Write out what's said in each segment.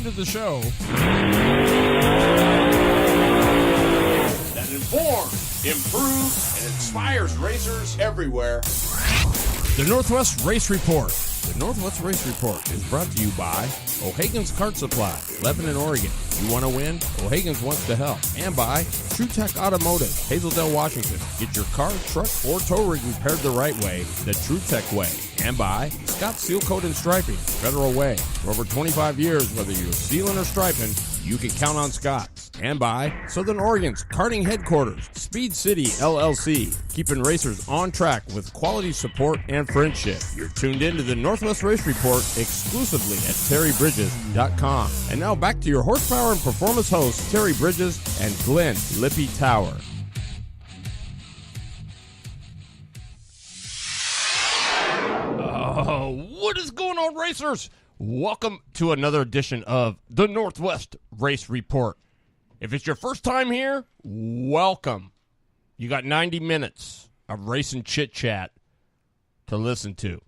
to the show that informs, improves, and inspires racers everywhere. The Northwest Race Report. The Northwest Race Report is brought to you by O'Hagan's Kart Supply, Lebanon, Oregon. You want to win? O'Hagan's wants to help. And by True Tech Automotive, Hazeldale, Washington. Get your car, truck, or tow rig repaired the right way, the True Tech way. And by Scott Seal Coat and Striping, Federal Way. For over 25 years, whether you're sealing or striping, you can count on Scott. And by Southern Oregon's karting headquarters, Speed City LLC, keeping racers on track with quality support and friendship. You're tuned in to the Northwest Race Report exclusively at terrybridges.com. And now back to your horsepower and performance hosts, Terry Bridges and Glenn Lippy Tower. What is going on, racers? Welcome to another edition of the Northwest Race Report. If it's your first time here, welcome. You got 90 minutes of racing chit-chat to listen to.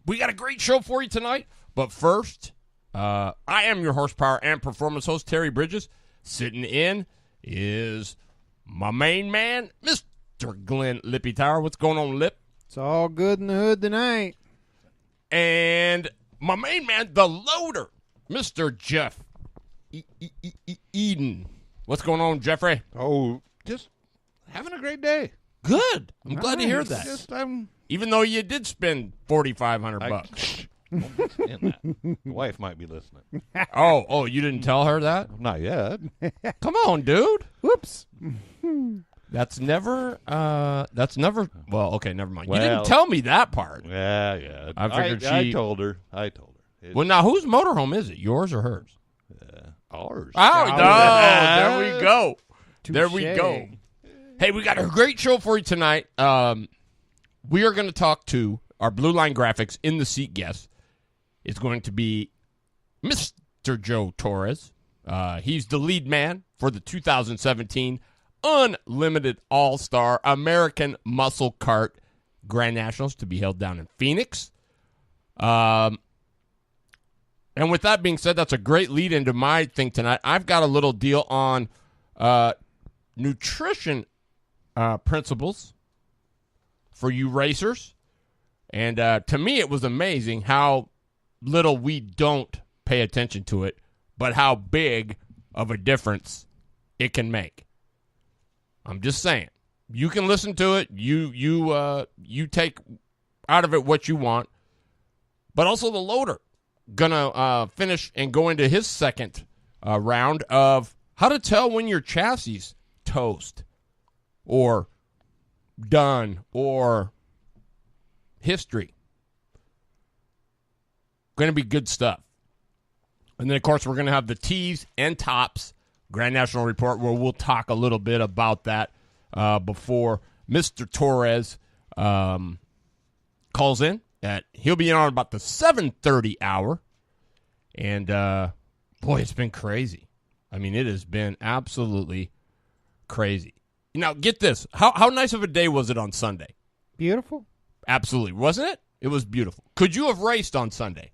We got a great show for you tonight, but first, I am your horsepower and performance host, Terry Bridges. Sitting in is my main man, Mr. Glenn Lippy Tower. What's going on, Lip? It's all good in the hood tonight. And my main man, the loader, Mr. Jeff Eden. What's going on, Jeffrey? Oh, just having a great day. Good. I'm glad to hear that. Just, Even though you did spend $4,500. The wife might be listening. Oh, you didn't tell her that? Not yet. Come on, dude. Whoops. That's never, well, okay, never mind. Well, you didn't tell me that part. Yeah. I figured I told her. Well, now, whose motorhome is it? Yours or hers? Ours. Oh, no. There we go. Touché. There we go. Hey, we got a great show for you tonight. We are going to talk to our Blue Line Graphics in the seat guest. It's going to be Mr. Joe Torres. He's the lead man for the 2017 Unlimited All-Star American Muscle Kart Grand Nationals to be held down in Phoenix. And with that being said, that's a great lead into my thing tonight. I've got a little deal on nutrition principles for you racers. And to me, it was amazing how little we don't pay attention to it, but how big of a difference it can make. I'm just saying. You can listen to it. You take out of it what you want. But also the loader gonna finish and go into his second round of how to tell when your chassis toast or done or history. Going to be good stuff. And then, of course, we're going to have the tees and tops Grand National Report where we'll talk a little bit about that before Mr. Torres calls in. He'll be on about the 7:30 hour. And, boy, it's been crazy. I mean, it has been absolutely crazy. Now, get this. How nice of a day was it on Sunday? Beautiful. Absolutely. Wasn't it? It was beautiful. Could you have raced on Sunday?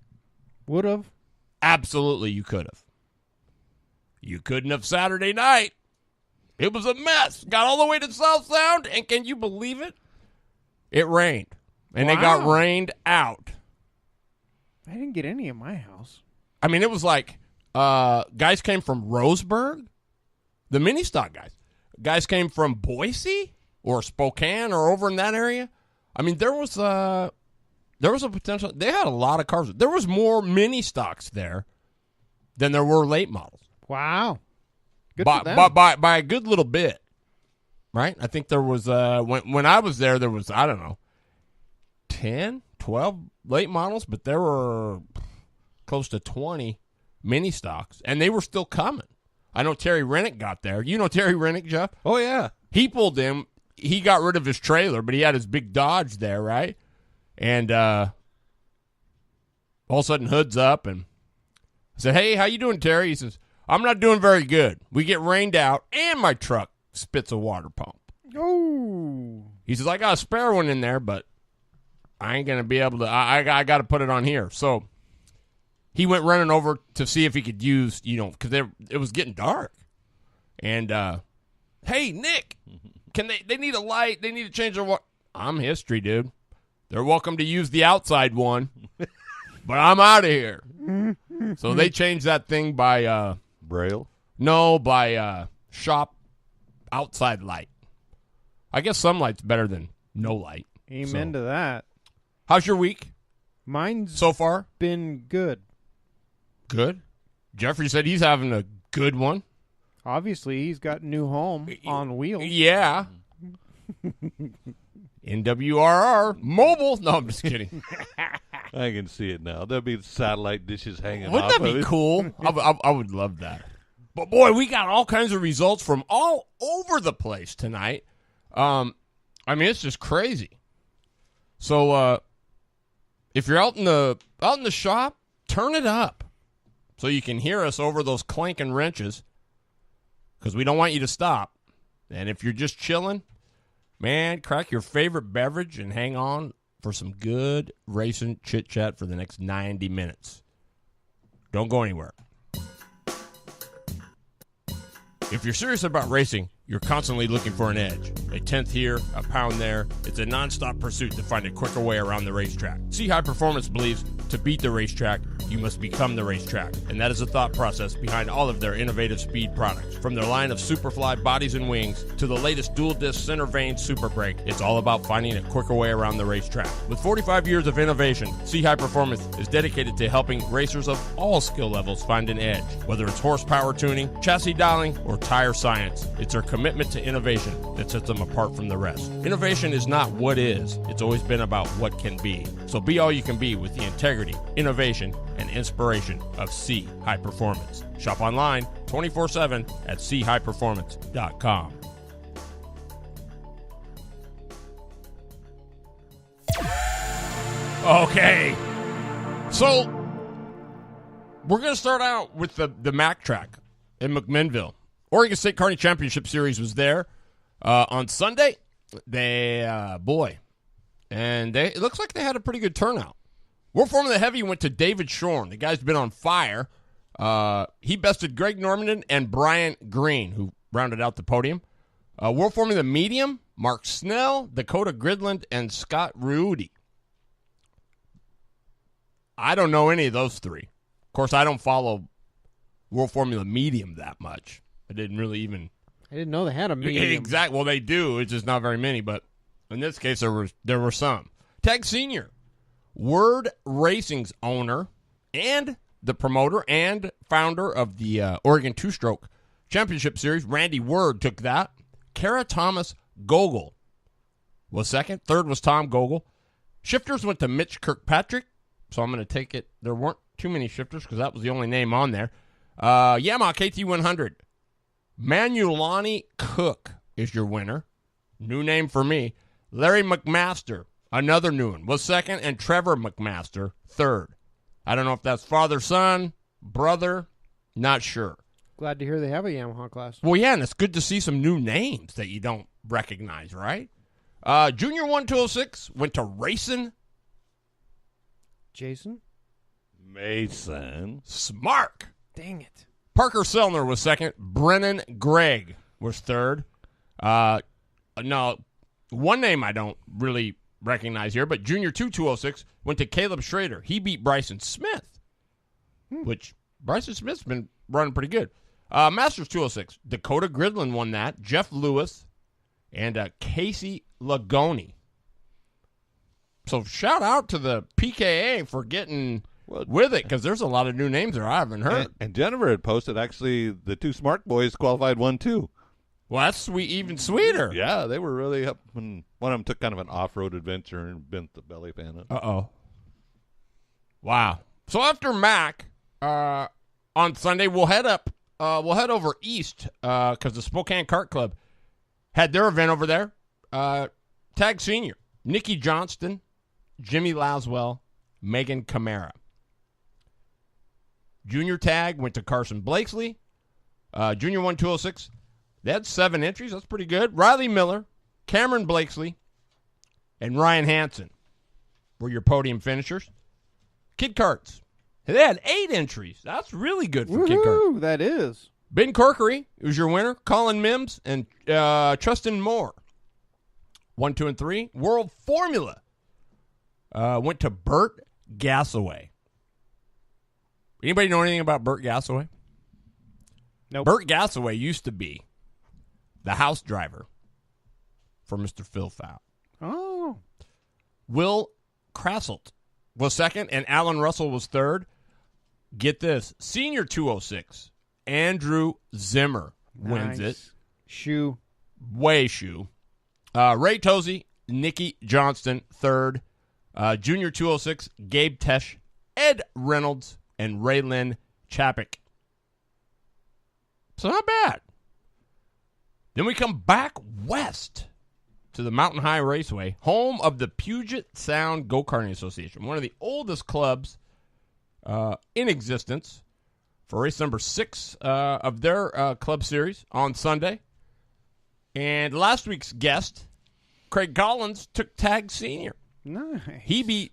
Would have. Absolutely, you could have. You couldn't have Saturday night. It was a mess. Got all the way to South Sound, and can you believe it? It rained. And They got rained out. I didn't get any at my house. I mean, it was like guys came from Roseburg, the mini stock guys. Guys came from Boise or Spokane or over in that area. I mean, there was a potential. They had a lot of cars. There was more mini stocks there than there were late models. Wow. Good for them. By a good little bit, right? I think there was when I was there was, I don't know, 10, 12 late models, but there were close to 20 mini stocks, and they were still coming. I know Terry Rennick got there. You know Terry Rennick, Jeff? Oh, yeah. He pulled in. He got rid of his trailer, but he had his big Dodge there, right? And all of a sudden, hood's up, and I said, "Hey, how you doing, Terry?" He says, "I'm not doing very good. We get rained out, and my truck spits a water pump." Oh. He says, "I got a spare one in there, but I ain't going to be able to. I got to put it on here." So he went running over to see if he could use, because it was getting dark. And, hey, Nick, they need a light. They need to change their water. I'm history, dude. They're welcome to use the outside one, but I'm out of here. So they changed that thing by Braille? No, by shop outside light. I guess some light's better than no light. Amen to that. How's your week Mine's so far? been good. Good. Jeffrey said he's having a good one. Obviously, he's got a new home on wheels. Yeah. NWRR mobile. No, I'm just kidding. I can see it now. There'll be satellite dishes hanging Wouldn't off that of be it. cool? I would love that. But, boy, we got all kinds of results from all over the place tonight. It's just crazy. So, if you're out in the shop, turn it up so you can hear us over those clanking wrenches, because we don't want you to stop. And if you're just chilling, man, crack your favorite beverage and hang on for some good racing chit-chat for the next 90 minutes. Don't go anywhere. If you're serious about racing, you're constantly looking for an edge. A tenth here, a pound there. It's a nonstop pursuit to find a quicker way around the racetrack. See High Performance believes to beat the racetrack, you must become the racetrack. And that is the thought process behind all of their innovative speed products. From their line of Superfly bodies and wings to the latest dual disc center vane Super Brake, it's all about finding a quicker way around the racetrack. With 45 years of innovation, See High Performance is dedicated to helping racers of all skill levels find an edge. Whether it's horsepower tuning, chassis dialing, or tire science, it's their commitment to innovation that sets them apart from the rest. Innovation is not what is, it's always been about what can be. So be all you can be with the integrity, innovation, and inspiration of C High Performance. Shop online 24/7 at chighperformance.com. Okay, so we're going to start out with the Mac track in McMinnville. Oregon State Carney Championship Series was there on Sunday. It looks like they had a pretty good turnout. World Formula Heavy went to David Shorn. The guy's been on fire. He bested Greg Normandin and Brian Green, who rounded out the podium. World Formula Medium, Mark Snell, Dakota Gridland, and Scott Rudy. I don't know any of those three. Of course, I don't follow World Formula Medium that much. I didn't know they had a medium. Exactly. Well, they do. It's just not very many. But in this case, there were some. Tag Senior, Word Racing's owner and the promoter and founder of the Oregon Two-Stroke Championship Series, Randy Word, took that. Kara Thomas Gogol was second. Third was Tom Gogol. Shifters went to Mitch Kirkpatrick. So I'm going to take it. There weren't too many shifters because that was the only name on there. Yamaha KT100. Manulani Cook is your winner. New name for me. Larry McMaster, another new one, was second, and Trevor McMaster, third. I don't know if that's father, son, brother, not sure. Glad to hear they have a Yamaha class. Well, yeah, and it's good to see some new names that you don't recognize, right? Junior 1-206 went to Racing Jason? Mason. Smark. Dang it. Parker Selner was second. Brennan Gregg was third. No, one name I don't really recognize here, but Junior 2-206 went to Caleb Schrader. He beat Bryson Smith, which Bryson Smith's been running pretty good. Masters 206, Dakota Gridland won that. Jeff Lewis and Casey Lagoni. So shout out to the PKA for getting with it, because there's a lot of new names there I haven't heard. And Jennifer had posted, actually, the two Smart boys qualified 1-2. Well, that's sweet, even sweeter. Yeah, they were really up. When one of them took kind of an off-road adventure and bent the belly pan up. Uh-oh. Wow. So after Mac, on Sunday, we'll head over east, because the Spokane Kart Club had their event over there. Tag Senior, Nikki Johnston, Jimmy Laswell, Megan Camara. Junior Tag went to Carson Blakesley. Junior 1-206, they had 7 entries. That's pretty good. Riley Miller, Cameron Blakesley, and Ryan Hansen were your podium finishers. Kid Karts, They had 8 entries. That's really good for Kid Kurt. Woohoo, that is. Ben Corkery was your winner. Colin Mims and Tristan Moore. 1, 2, and 3. World Formula went to Burt Gassaway. Anybody know anything about Burt Gassaway? Nope. Burt Gassaway used to be the house driver for Mr. Phil Fow. Oh. Will Krasselt was second, and Alan Russell was third. Get this. Senior 206, Andrew Zimmer wins it. Shoe. Way shoe. Ray Tozy, Nikki Johnston, third. Junior 206, Gabe Tesh, Ed Reynolds, and Raylyn Chapik. So not bad. Then we come back west to the Mountain High Raceway, home of the Puget Sound Go-Karting Association, one of the oldest clubs in existence, for race number 6 of their club series on Sunday. And last week's guest, Craig Collins, took tag senior. Nice. He beat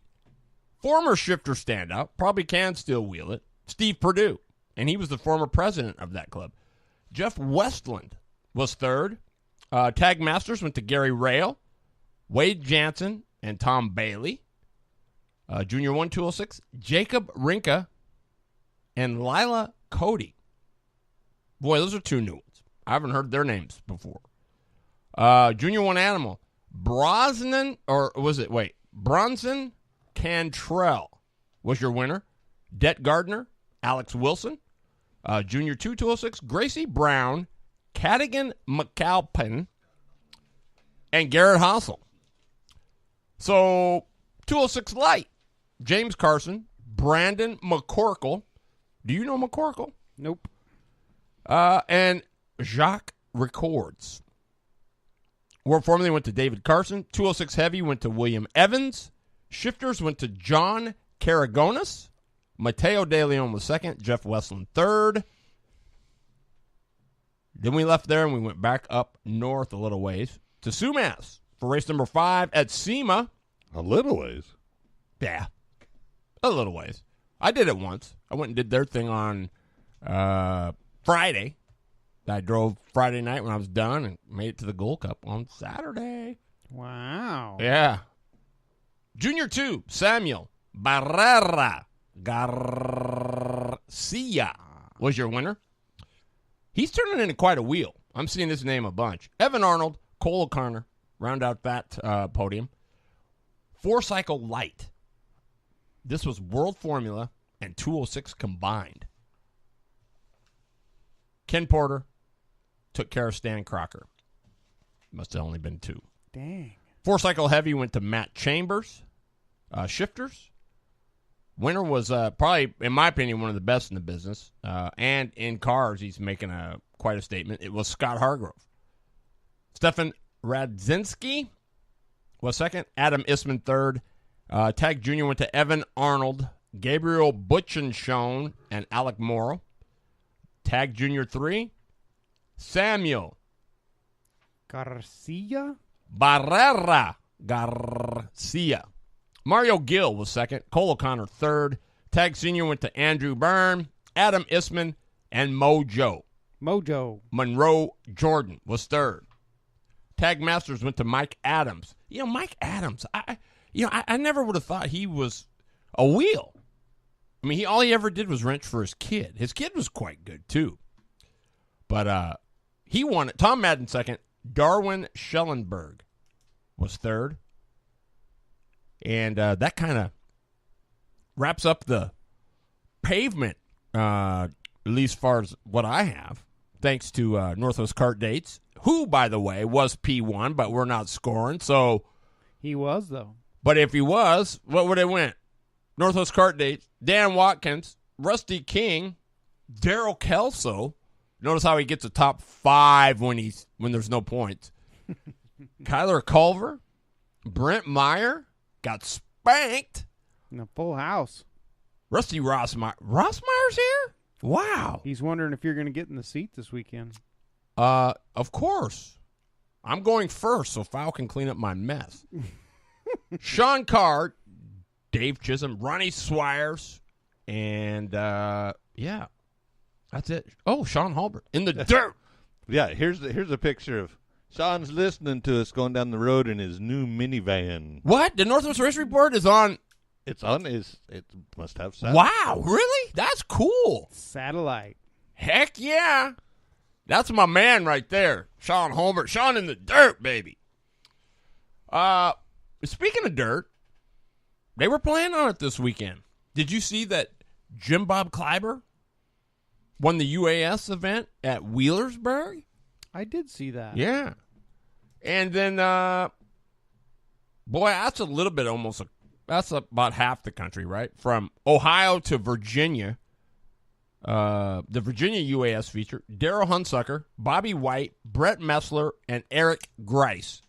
former shifter standout, probably can still wheel it, Steve Perdue, and he was the former president of that club. Jeff Westland was third. Tag Masters went to Gary Rail, Wade Jansen, and Tom Bailey. Junior 1 206, Jacob Rinka, and Lila Cody. Boy, those are 2 new ones. I haven't heard their names before. Junior 1 Animal, Bronson Cantrell was your winner. Det Gardner, Alex Wilson. Junior 2 206, Gracie Brown, Cadigan McAlpin, and Garrett Hossel. So, 206 Light, James Carson, Brandon McCorkle. Do you know McCorkle? Nope. And Jacques Records. World Formula went to David Carson. 206 Heavy went to William Evans. Shifters went to John Caragonis. Mateo De Leon was second. Jeff Westland third. Then we left there and we went back up north a little ways to Sumas for race number 5 at Sima. A little ways. Yeah, a little ways. I did it once. I went and did their thing on Friday. I drove Friday night when I was done and made it to the Gold Cup on Saturday. Wow. Yeah. Junior 2, Samuel Barrera Garcia was your winner. He's turning into quite a wheel. I'm seeing his name a bunch. Evan Arnold, Cole O'Connor, round out that podium. 4-cycle light. This was World Formula and 206 combined. Ken Porter took care of Stan Crocker. Must have only been 2. Dang. 4-cycle heavy went to Matt Chambers. Shifters. Winner was probably, in my opinion, one of the best in the business. And in cars, he's making quite a statement. It was Scott Hargrove. Stefan Radzinski was second. Adam Isman third. Tag Junior went to Evan Arnold, Gabriel Butchenshone, and Alec Morrow. Tag Junior 3, Samuel Garcia? Barrera Garcia. Mario Gill was second. Cole O'Connor third. Tag Senior went to Andrew Byrne, Adam Isman, and Mojo. Monroe Jordan was third. Tag Masters went to Mike Adams. You know, Mike Adams, I never would have thought he was a wheel. I mean, all he ever did was wrench for his kid. His kid was quite good, too. But he won it. Tom Madden second. Darwin Schellenberg was third. And that kind of wraps up the pavement, at least as far as what I have, thanks to Northwest Kart Dates, who, by the way, was P1, but we're not scoring. So He was, though. But if he was, what would it went? Northwest Kart Dates, Dan Watkins, Rusty King, Daryl Kelso. Notice how he gets a top 5 when there's no points. Kyler Culver, Brent Meyer got spanked. In a full house. Rusty Rossmeyer. Rossmeyer's here? Wow. He's wondering if you're going to get in the seat this weekend. Of course. I'm going first so Fowl can clean up my mess. Sean Carr, Dave Chisholm, Ronnie Swires, And, yeah, that's it. Oh, Sean Hulbert in the dirt. Yeah, here's a picture of Sean's listening to us going down the road in his new minivan. What? The Northwest Race Report is on. It's on his. It must have satellite. Wow, really? That's cool. Satellite. Heck yeah. That's my man right there, Sean Hulbert. Sean in the dirt, baby. Speaking of dirt, they were playing on it this weekend. Did you see that Jim Bob Kleiber won the UAS event at Wheelersburg? I did see that. Yeah. And then, boy, that's a little bit that's about half the country, right? From Ohio to Virginia. The Virginia UAS feature, Daryl Hunsucker, Bobby White, Brett Messler, and Eric Grice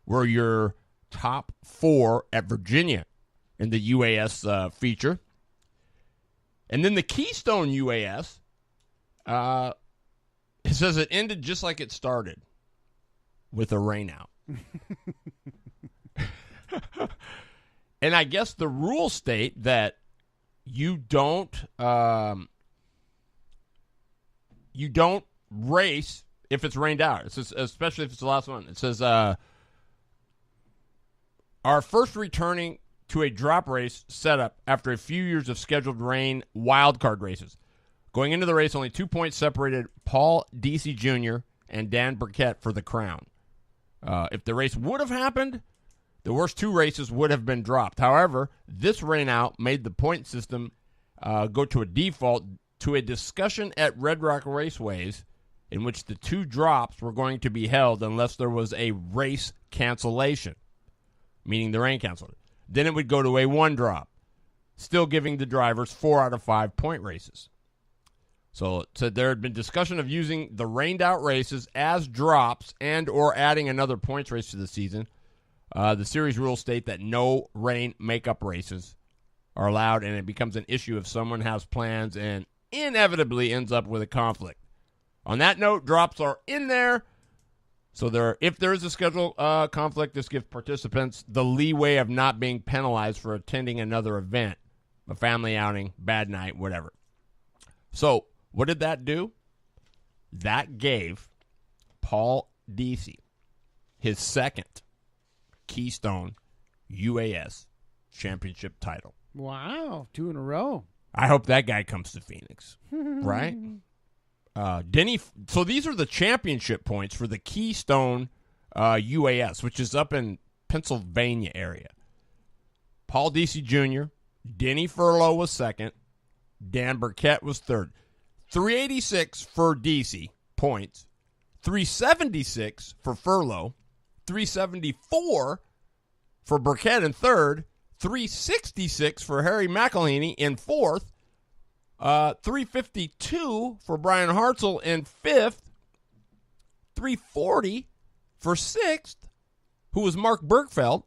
were your top 4 at Virginia in the UAS feature. And then the Keystone UAS, it says it ended just like it started, with a rainout. And I guess the rules state that you don't race if it's rained out. It says, especially if it's the last one. It says, our first returning to a drop race setup after a few years of scheduled rain wildcard races. Going into the race, only 2 points separated Paul Deasy Jr. and Dan Burkett for the crown. If the race would have happened, the worst 2 races would have been dropped. However, this rainout made the point system go to a default to a discussion at Red Rock Raceways in which the 2 drops were going to be held unless there was a race cancellation, meaning the rain canceled it. Then it would go to a 1 drop, still giving the drivers 4 out of 5 point races. So there had been discussion of using the rained-out races as drops and or adding another points race to the season. The series rules state that no rain makeup races are allowed, and it becomes an issue if someone has plans and inevitably ends up with a conflict. On that note, drops are in there. So if there is a schedule conflict, this gives participants the leeway of not being penalized for attending another event, a family outing, bad night, whatever. So what did that do? That gave Paul Deasy his second Keystone UAS championship title. Wow, 2 in a row. I hope that guy comes to Phoenix, right? So these are the championship points for the Keystone UAS, which is up in Pennsylvania area. Paul Deasy Jr., Denny Furlow was second, Dan Burkett was third. 386 for Deasy points, 376 for Furlow, 374 for Burkett in third, 366 for Harry McElhaney in fourth, 352 for Brian Hartzell in fifth, 340 for sixth, who was Mark Bergfeld,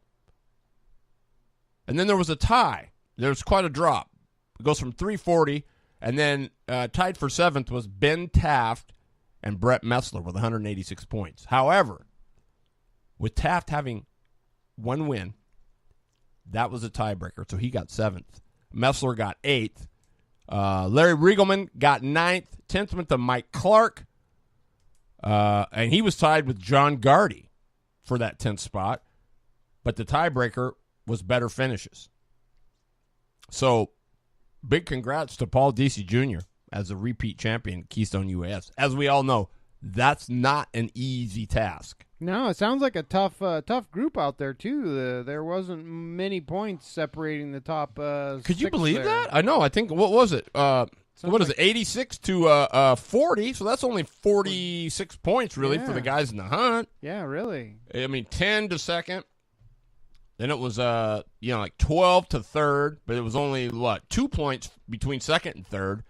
and then there was a tie. There was quite a drop. It goes from 340, and then tied for seventh was Ben Taft and Brett Messler with 186 points. However, with Taft having 1 win, that was a tiebreaker, so he got seventh. Messler got eighth. Larry Riegelman got ninth. 10th went to Mike Clark, and he was tied with John Gardy for that 10th spot, but the tiebreaker was better finishes. So, big congrats to Paul Deasy Jr. as a repeat champion Keystone UAS. As we all know, that's not an easy task. No, it sounds like a tough group out there too. There wasn't many points separating the top. Could you believe that? I know. I think what was it? What is it? 86 to 40. So that's only 46 points really for the guys in the hunt. Yeah, really. I mean, 10 to second. Then it was like 12 to third, but it was only 2 points between second and third.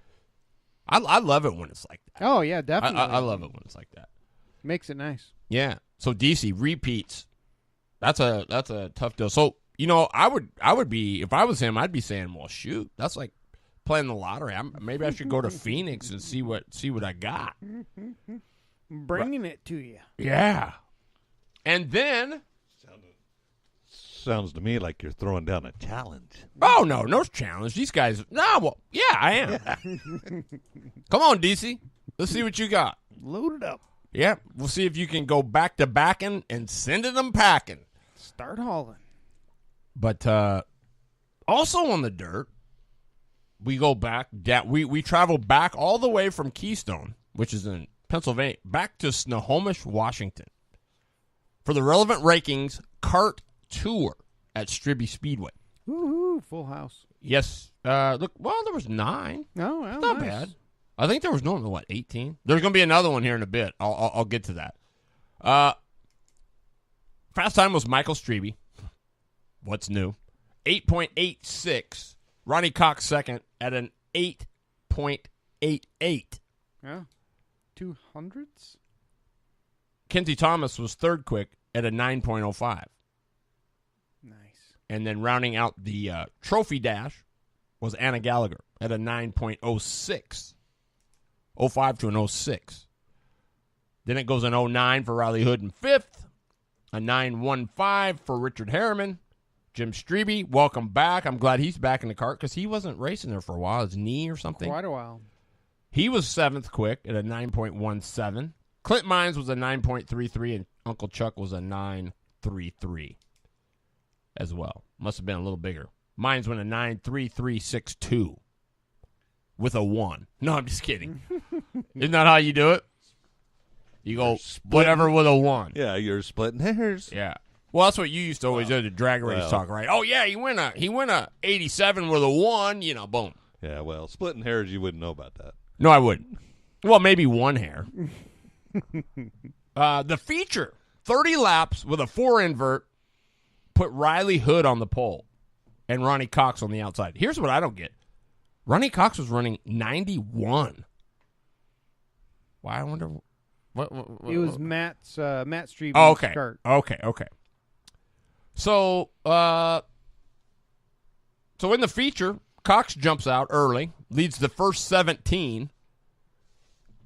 I love it when it's like that. Oh yeah, definitely. I love it when it's like that. Makes it nice. Yeah. So Deasy repeats. That's a tough deal. So I would be, if I was him, I'd be saying, well, shoot, that's like playing the lottery. Maybe I should go to Phoenix and see what I got. Bringing it to you. Yeah. And then sounds to me like you're throwing down a challenge. Oh, no challenge. These guys, yeah, I am. Come on, DC. Let's see what you got. Load it up. Yeah, we'll see if you can go back to backing and sending them packing. Start hauling. But also on the dirt, we go back. We travel back all the way from Keystone, which is in Pennsylvania, back to Snohomish, Washington, for the Relevant Rankings Kart Tour at Stribby Speedway. Woohoo! Full house. Yes. Look, well, there was 9. Oh, well, Not nice. bad. I think there was normally, 18? There's going to be another one here in a bit. I'll get to that. Fast time was Michael Strebe. What's new? 8.86. Ronnie Cox second at an 8.88. Yeah. 200s? Kenzie Thomas was third quick at a 9.05. Nice. And then rounding out the trophy dash was Anna Gallagher at a 9.06. 05 to an 06. Then it goes an 09 for Riley Hood in fifth. A 9.15 for Richard Harriman. Jim Strebe, welcome back. I'm glad he's back in the kart because he wasn't racing there for a while. His knee or something. Quite a while. He was seventh quick at a 9.17. Clint Mines was a 9.33, and Uncle Chuck was a 9.33 as well. Must have been a little bigger. Mines went a 9.3362 with a 1. No, I'm just kidding. Isn't that how you do it? You go whatever with a 1. Yeah, you're splitting hairs. Yeah. Well, that's what you used to always do, the drag race talk, right? Oh, yeah, he went a 87 with a 1, boom. Yeah, well, splitting hairs, you wouldn't know about that. No, I wouldn't. Well, maybe one hair. The feature, 30 laps with a 4 invert, put Riley Hood on the pole and Ronnie Cox on the outside. Here's what I don't get. Ronnie Cox was running 91. Why, I wonder what It was Matt Strebe's oh, okay. kart. Okay. So in the feature, Cox jumps out early, leads the first 17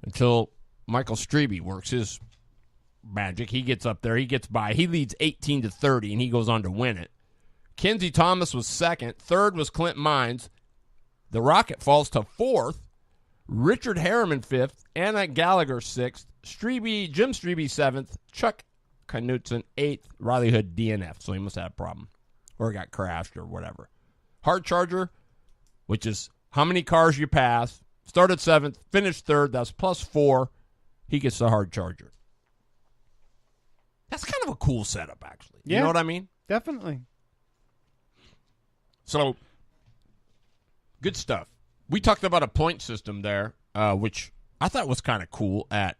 until Michael Strebe works his magic. He gets up there, he gets by, he leads 18 to 30, and he goes on to win it. Kenzie Thomas was second. Third was Clint Mines. The Rocket falls to fourth. Richard Harriman fifth. Anna Gallagher sixth. Jim Strebe seventh. Chuck Knutson eighth. Riley Hood DNF, so he must have a problem or got crashed or whatever. Hard Charger, which is how many cars you pass, started seventh, finished third. That's +4. He gets the Hard Charger. That's kind of a cool setup, actually. You know what I mean? Definitely. So, good stuff. We talked about a point system there, which I thought was kind of cool at,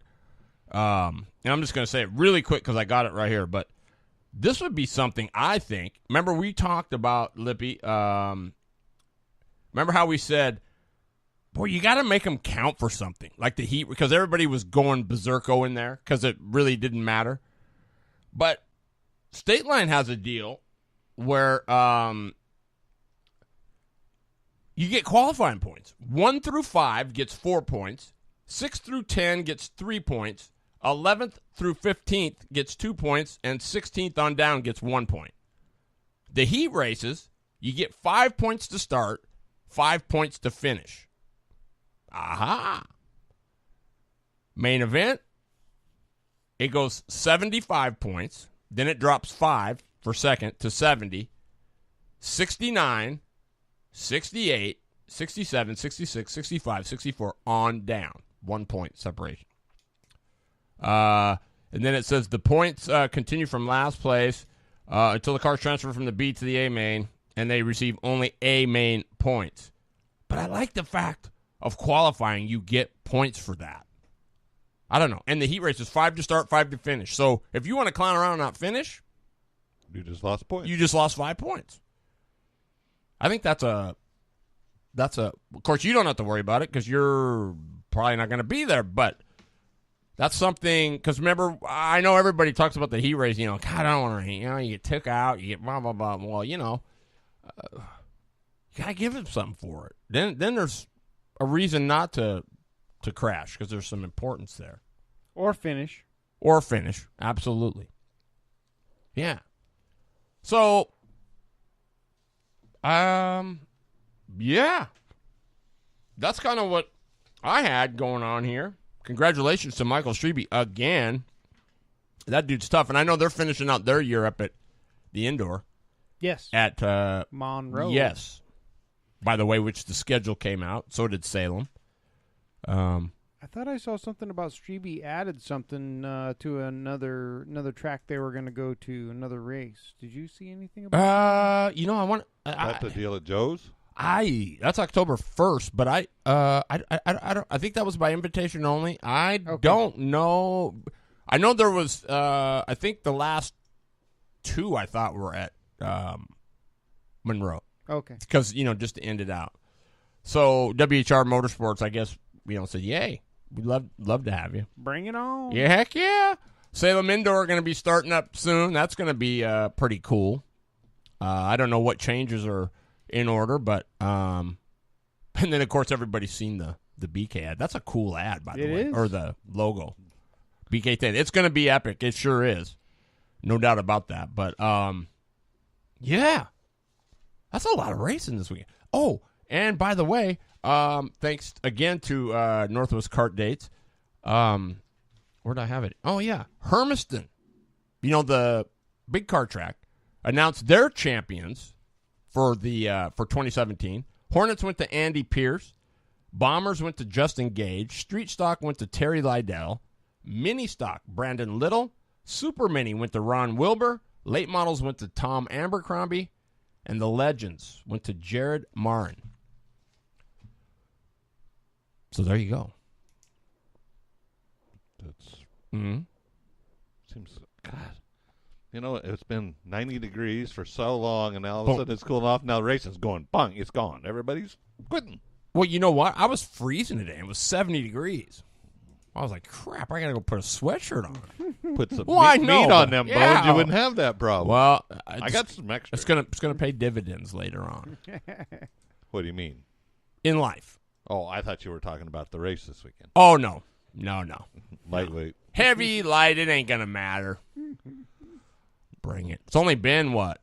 and I'm just going to say it really quick because I got it right here, but this would be something I think. Remember we talked about, Lippy, remember how we said, boy, you got to make them count for something, like the heat, because everybody was going berserko in there because it really didn't matter. But State Line has a deal where you get qualifying points. 1 through 5 gets 4 points. 6 through 10 gets 3 points. 11th through 15th gets 2 points. And 16th on down gets 1 point. The heat races, you get 5 points to start, 5 points to finish. Aha! Main event, it goes 75 points. Then it drops 5 for second to 70. 69, 68, 67, 66, 65, 64 on down. 1 point separation. And then it says the points continue from last place until the cars transfer from the B to the A main, and they receive only A main points. But I like the fact of qualifying, you get points for that. I don't know. And the heat race is 5 to start, 5 to finish. So if you want to clown around and not finish, you just lost points. You just lost 5 points. I think that's a. Of course, you don't have to worry about it because you're probably not going to be there. But that's something. Because remember, I know everybody talks about the heat race. God, I don't want to. You get took out. You get blah blah blah. Well, you gotta give them something for it. Then there's a reason not to crash because there's some importance there. Or finish. Absolutely. Yeah. So Yeah. That's kind of what I had going on here. Congratulations to Michael Strebe again. That dude's tough, and I know they're finishing out their year up at the indoor. Yes. At Monroe. Yes. By the way, which the schedule came out. So did Salem. I thought I saw something about Strebe added something to another track they were going to go to, another race. Did you see anything about I want. That's the deal at Joe's. That's October 1st, but I don't. I think that was by invitation only. I don't know. I know there was. I think the last two I thought were at Monroe. Okay. Because just to end it out. So WHR Motorsports, I guess, said, "Yay, we'd love to have you. Bring it on." Yeah, heck yeah. Salem Indoor are going to be starting up soon. That's going to be pretty cool. I don't know what changes are in order, but and then of course everybody's seen the BK ad. That's a cool ad, by the way, is. or the logo. BK 10. It's going to be epic. It sure is, no doubt about that. But yeah, that's a lot of racing this weekend. Oh, and by the way, thanks again to Northwest Kart Dates. Where'd I have it? Oh yeah, Hermiston. The big car track announced their champions for the for 2017. Hornets went to Andy Pierce. Bombers went to Justin Gage. Street Stock went to Terry Lydell. Mini Stock, Brandon Little. Super Mini went to Ron Wilbur. Late Models went to Tom Abercrombie. And the Legends went to Jared Marin. So there you go. That's Mm-hmm. seems God. It's been 90 degrees for so long, and now all of a sudden it's cooling off. Now the racing's going, bang, it's gone. Everybody's quitting. Well, you know what? I was freezing today. It was 70 degrees. I was like, crap, I got to go put a sweatshirt on. Put some Well, I meat know, on but- them yeah. bones, you wouldn't have that problem. Well, I got some extra. It's gonna pay dividends later on What do you mean? in life. Oh, I thought you were talking about the race this weekend. Oh no. Lightweight. Heavy, light, it ain't gonna matter. Bring it. It's only been what?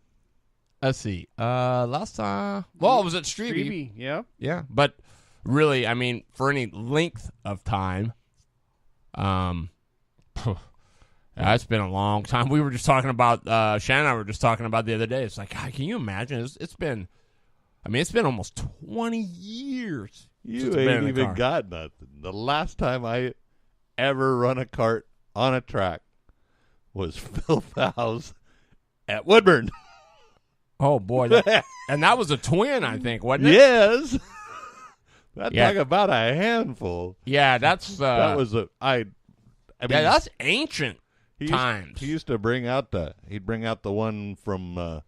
Let's see. Last time. Well, it was at Strebe. Strebe, yep. Yeah, but really, I mean, for any length of time, it's been a long time. We were just talking about Shannon and I were just talking about the other day. It's like, God, can you imagine? It's been almost 20 years. You since I've been in ain't a even car. got nothing. The last time I ever run a kart on a track was Phil Fowles at Woodburn. Oh boy, and that was a twin, I think, wasn't it? Yes. That's Yeah. like about a handful. Yeah, that's That was I mean, that's ancient he times. He used to bring out the one from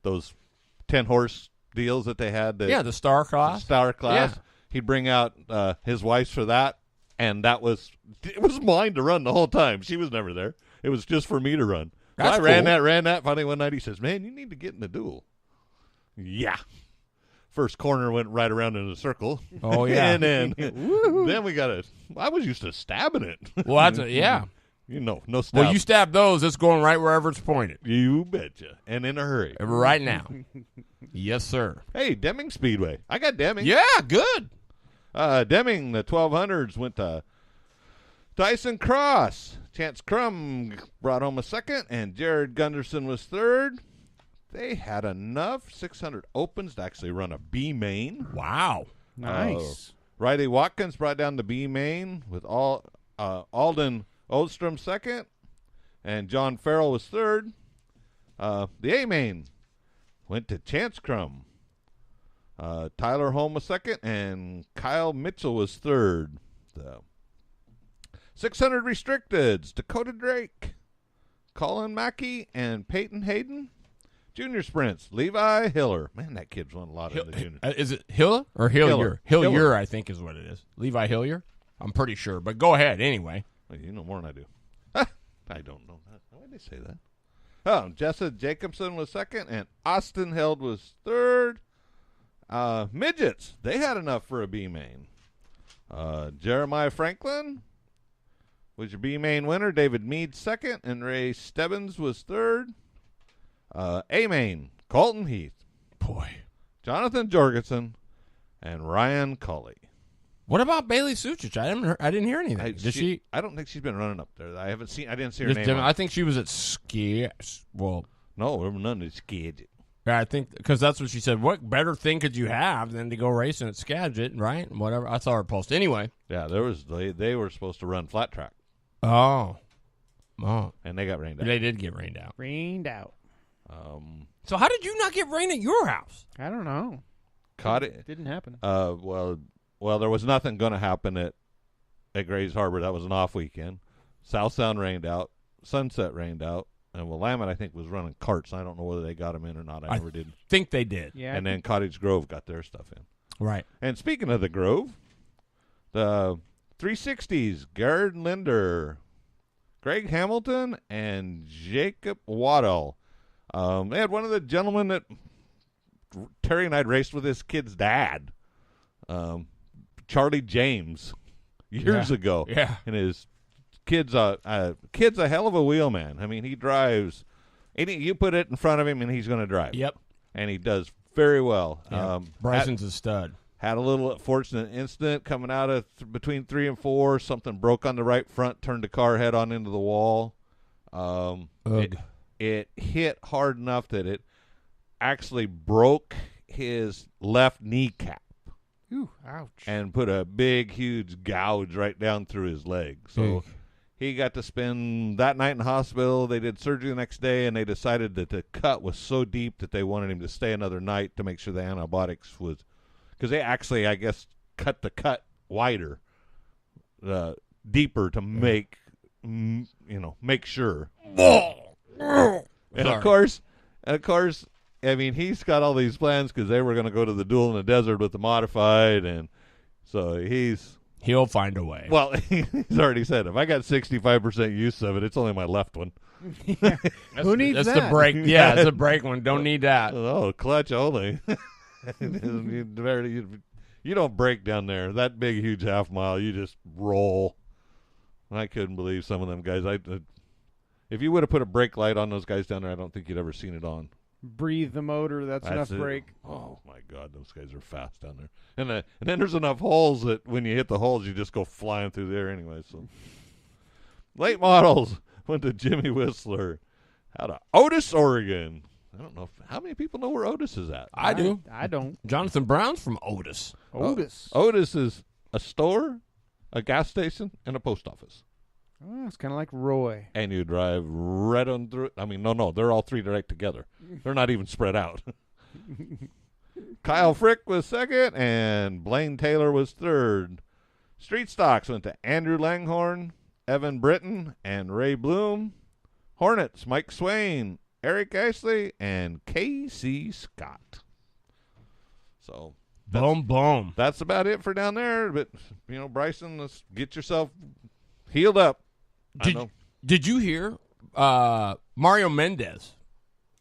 those 10-horse deals that they had. The Star Class. Star Class. Yeah. He'd bring out his wife's for that, and it was mine to run the whole time. She was never there. It was just for me to run. So That's I ran cool. that. Finally, one night he says, "Man, you need to get in the duel." Yeah. First corner went right around in a circle. Oh yeah. And then we got it. I was used to stabbing it. Well, yeah. No stab. Well, you stab those, it's going right wherever it's pointed. You betcha. And in a hurry. Right now. Yes, sir. Hey, Deming Speedway. I got Deming. Yeah, good. Deming, the 1200s went to Tyson Cross. Chance Crum brought home a second, and Jared Gunderson was third. They had enough 600 opens to actually run a B main. Wow. Nice. Riley Watkins brought down the B main with Alden Oldstrom second, and John Farrell was third. The A main went to Chance Crum. Tyler Holm was second, and Kyle Mitchell was third. The 600 restricteds, Dakota Drake, Colin Mackey, and Peyton Hayden. Junior sprints, Levi Hiller. Man, that kid's won a lot in the junior. Is it Hilla or Hillier? Hiller. Hillier, I think, is what it is. Levi Hillier? I'm pretty sure, but go ahead anyway. Well, you know more than I do. I don't know that. Why did they say that? Oh, Jessa Jacobson was second, and Austin Held was third. Midgets, they had enough for a B main. Jeremiah Franklin was your B main winner. David Mead second, and Ray Stebbins was third. A main, Colton Heath. Boy. Jonathan Jorgensen, and Ryan Culley. What about Bailey Suchich? I didn't hear anything. Did she? I don't think she's been running up there. I didn't see her Just name. I think she was at ski. Well, no, there was none of Skid. yeah, I think because that's what she said. What better thing could you have than to go racing at Skagit, right? Whatever. I saw her post. Anyway. Yeah, they were supposed to run flat track. Oh. And they got rained out. They did get rained out. Rained out. So how did you not get rain at your house? I don't know. Caught it. Didn't happen. Well, there was nothing going to happen at Grays Harbor. That was an off weekend. South Sound rained out. Sunset rained out. And Willamette, I think, was running carts. I don't know whether they got them in or not. I never did. Think they did. Yeah. And then Cottage Grove got their stuff in. Right. And speaking of the Grove, the 360s, Garrett Linder, Greg Hamilton, and Jacob Waddell. They had one of the gentlemen that Terry and I raced with his kid's dad, Charlie James, years ago. Yeah. And his kid's a hell of a wheel man. I mean, he drives. You put it in front of him, and he's going to drive. Yep. And he does very well. Yeah. Bryson's a stud. Had a little fortunate incident coming out of between 3 and 4. Something broke on the right front, turned the car head on into the wall. It hit hard enough that it actually broke his left kneecap. Ooh, ouch. And put a big, huge gouge right down through his leg. So he got to spend that night in the hospital. They did surgery the next day, and they decided that the cut was so deep that they wanted him to stay another night to make sure the antibiotics was – because they actually, I guess, cut the cut wider, deeper to make, make sure. And of course, I mean, he's got all these plans because they were going to go to the duel in the desert with the modified, and so he'll find a way. Well, he's already said, if I got 65% use of it, it's only my left one. Yeah. Who needs that's that? the brake. Yeah, it's a brake one. Don't need that. Oh, clutch only. You don't brake down there. That big, huge half mile, you just roll. I couldn't believe some of them guys. If you would have put a brake light on those guys down there, I don't think you'd ever seen it on. Breathe the motor. That's enough it. brake. Oh, my God. Those guys are fast down there. And then there's enough holes that when you hit the holes, you just go flying through there anyway. So, late models went to Jimmy Whistler out of Otis, Oregon. I don't know how many people know where Otis is at. I do. I don't. Jonathan Brown's from Otis. Otis. Otis is a store, a gas station, and a post office. Oh, it's kind of like Roy. And you drive right on through it. I mean, no, they're all three right together. They're not even spread out. Kyle Frick was second, and Blaine Taylor was third. Street stocks went to Andrew Langhorn, Evan Britton, and Ray Bloom. Hornets, Mike Swain, Eric Ashley, and K.C. Scott. So, Boom. that's about it for down there. But, Bryson, let's get yourself healed up. Did you hear Mario Mendez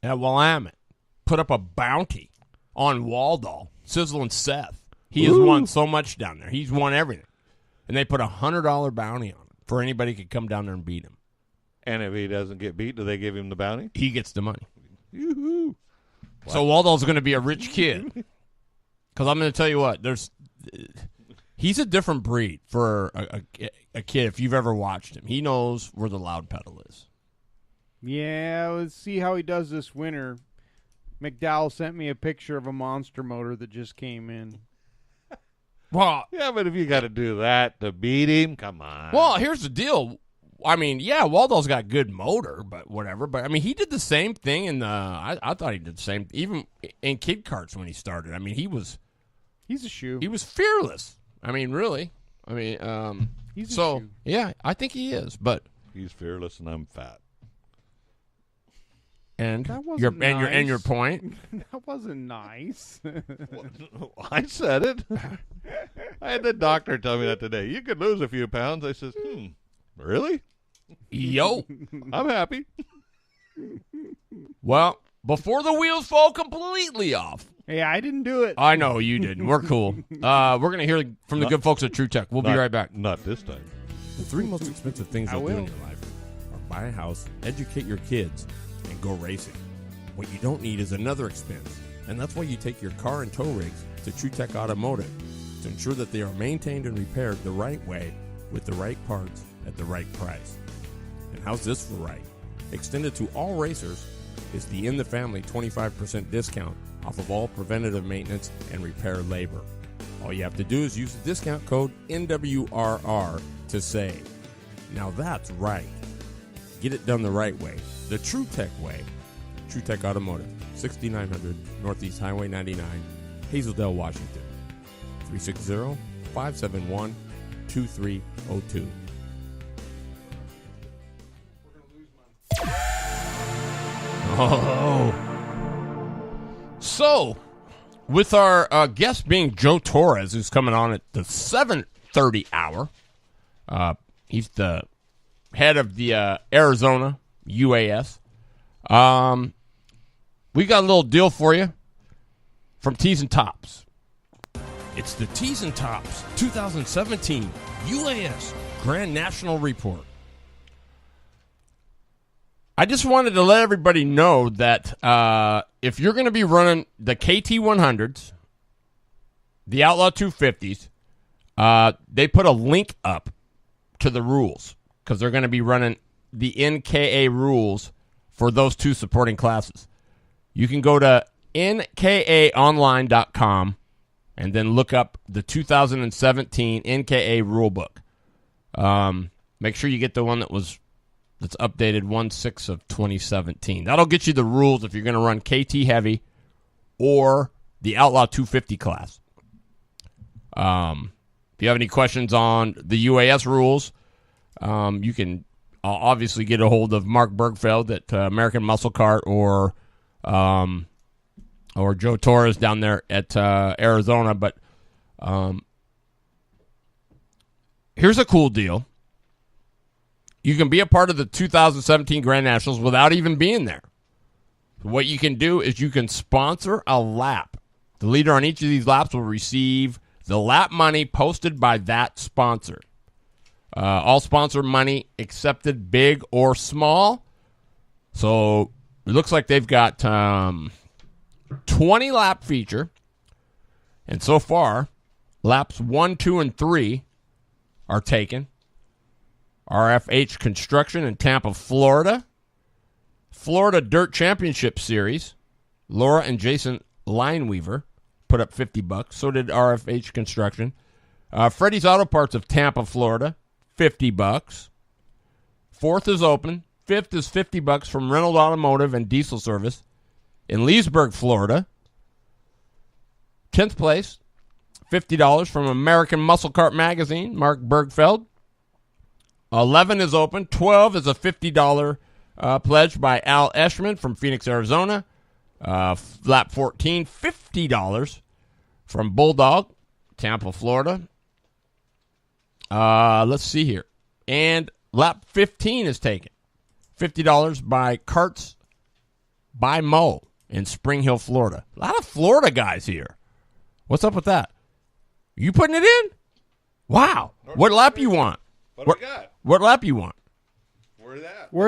at Willamette put up a bounty on Waldo, Sizzle and Seth? He has won so much down there. He's won everything. And they put a $100 bounty on him for anybody who could come down there and beat him. And if he doesn't get beat, do they give him the bounty? He gets the money. Yoo-hoo. So Waldo's going to be a rich kid. Because I'm going to tell you what, he's a different breed for a kid if you've ever watched him. He knows where the loud pedal is. Yeah, let's see how he does this winter. McDowell sent me a picture of a monster motor that just came in. Well, yeah, but if you got to do that to beat him, come on. Well, here's the deal. I mean, yeah, Waldo's got good motor, but whatever. But, I mean, he did the same thing in the I thought he did the same, even in kid karts when he started. I mean, he's a shoe. He was fearless. I mean, really. I mean, he's a shoe. Yeah, I think he is, but. He's fearless and I'm fat. And that wasn't nice. and your point. That wasn't nice. I said it. I had the doctor tell me that today. You could lose a few pounds. I says, really? Yo. I'm happy. Well, before the wheels fall completely off. Yeah, I didn't do it. I know you didn't. We're cool. We're going to hear from the good folks at True Tech. We'll be right back. Not this time. The three most expensive things you'll do in your life are buy a house, educate your kids, and go racing. What you don't need is another expense. And that's why you take your car and tow rigs to TrueTech Automotive to ensure that they are maintained and repaired the right way with the right parts at the right price. And how's this for right? Extended to all racers is the In the Family 25% discount off of all preventative maintenance and repair labor. All you have to do is use the discount code NWRR to save. Now that's right. Get it done the right way, the TrueTech way. TrueTech Automotive, 6900 Northeast Highway 99, Hazeldale, Washington. 360-571-2302. Oh. So, with our guest being Joe Torres, who's coming on at the 7:30 hour. He's the head of the Arizona UAS. We got a little deal for you from Tees and Tops. It's the Tees and Tops 2017 UAS Grand National Report. I just wanted to let everybody know that if you're going to be running the KT100s, the Outlaw 250s, they put a link up to the rules because they're going to be running the NKA rules for those two supporting classes. You can go to nkaonline.com and then look up the 2017 NKA rulebook. Make sure you get the one that's updated 1/6 of 2017. That'll get you the rules if you're going to run KT Heavy or the Outlaw 250 class. If you have any questions on the UAS rules, you can obviously get a hold of Mark Bergfeld at American Muscle Cart or Joe Torres down there at Arizona. But here's a cool deal. You can be a part of the 2017 Grand Nationals without even being there. What you can do is you can sponsor a lap. The leader on each of these laps will receive the lap money posted by that sponsor. All sponsor money accepted, big or small. So it looks like they've got 20 lap feature. And so far, laps 1, 2, and 3 are taken. RFH Construction in Tampa, Florida. Florida Dirt Championship Series. Laura and Jason Lineweaver put up $50. So did RFH Construction. Freddie's Auto Parts of Tampa, Florida, $50. Fourth is open. Fifth is $50 from Reynolds Automotive and Diesel Service in Leesburg, Florida. 10th place, $50 from American Muscle Cart Magazine, Mark Bergfeld. 11 is open. 12 is a $50 pledge by Al Eschman from Phoenix, Arizona. Lap 14, $50 from Bulldog, Tampa, Florida. Let's see here. And lap 15 is taken. $50 by Carts by Mo in Spring Hill, Florida. A lot of Florida guys here. What's up with that? You putting it in? Wow. What lap you want? What do we got? What lap you want? Where's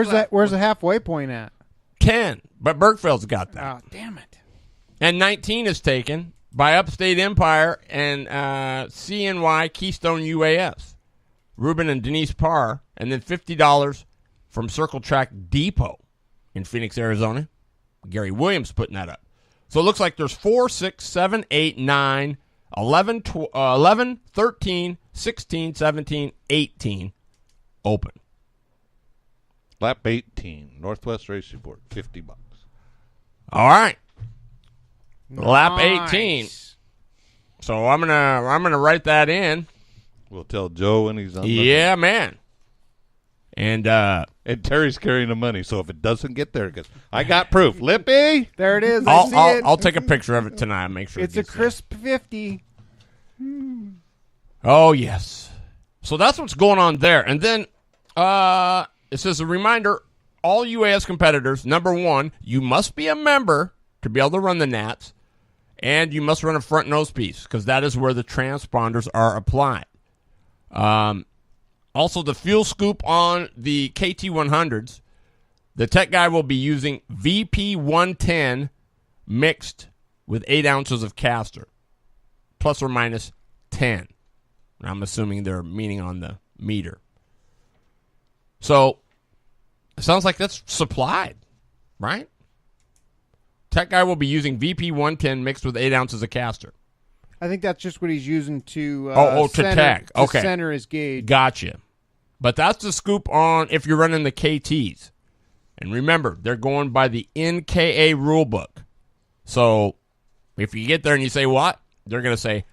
that? Where's the halfway point at? 10, but Bergfeld's got that. Oh, damn it. And 19 is taken by Upstate Empire and CNY Keystone UAS. Ruben and Denise Parr. And then $50 from Circle Track Depot in Phoenix, Arizona. Gary Williams putting that up. So it looks like there's 4, 6, 7, 8, 9, 11, 13, 16, 17, 18 open. Lap 18, Northwest Race Report, $50. All right. Nice. Lap 18. So I'm gonna write that in. We'll tell Joe when he's on. Yeah, man. And Terry's carrying the money, so if it doesn't get there, because I got proof. Lippy, There it is. I'll take a picture of it tonight and make sure It's it a gets crisp 50. there. Oh yes. So that's what's going on there. And then it says a reminder: all UAS competitors. Number 1, you must be a member to be able to run the Nats, and you must run a front nose piece because that is where the transponders are applied. Also, the fuel scoop on the KT100s, the tech guy will be using VP110 mixed with 8 ounces of castor, plus or minus 10. I'm assuming they're meaning on the meter. So, it sounds like that's supplied, right? Tech guy will be using VP 110 mixed with 8 ounces of castor. I think that's just what he's using to to center his gauge. Gotcha. But that's the scoop on if you're running the KTs. And remember, they're going by the NKA rulebook. So if you get there and you say what, they're going to say,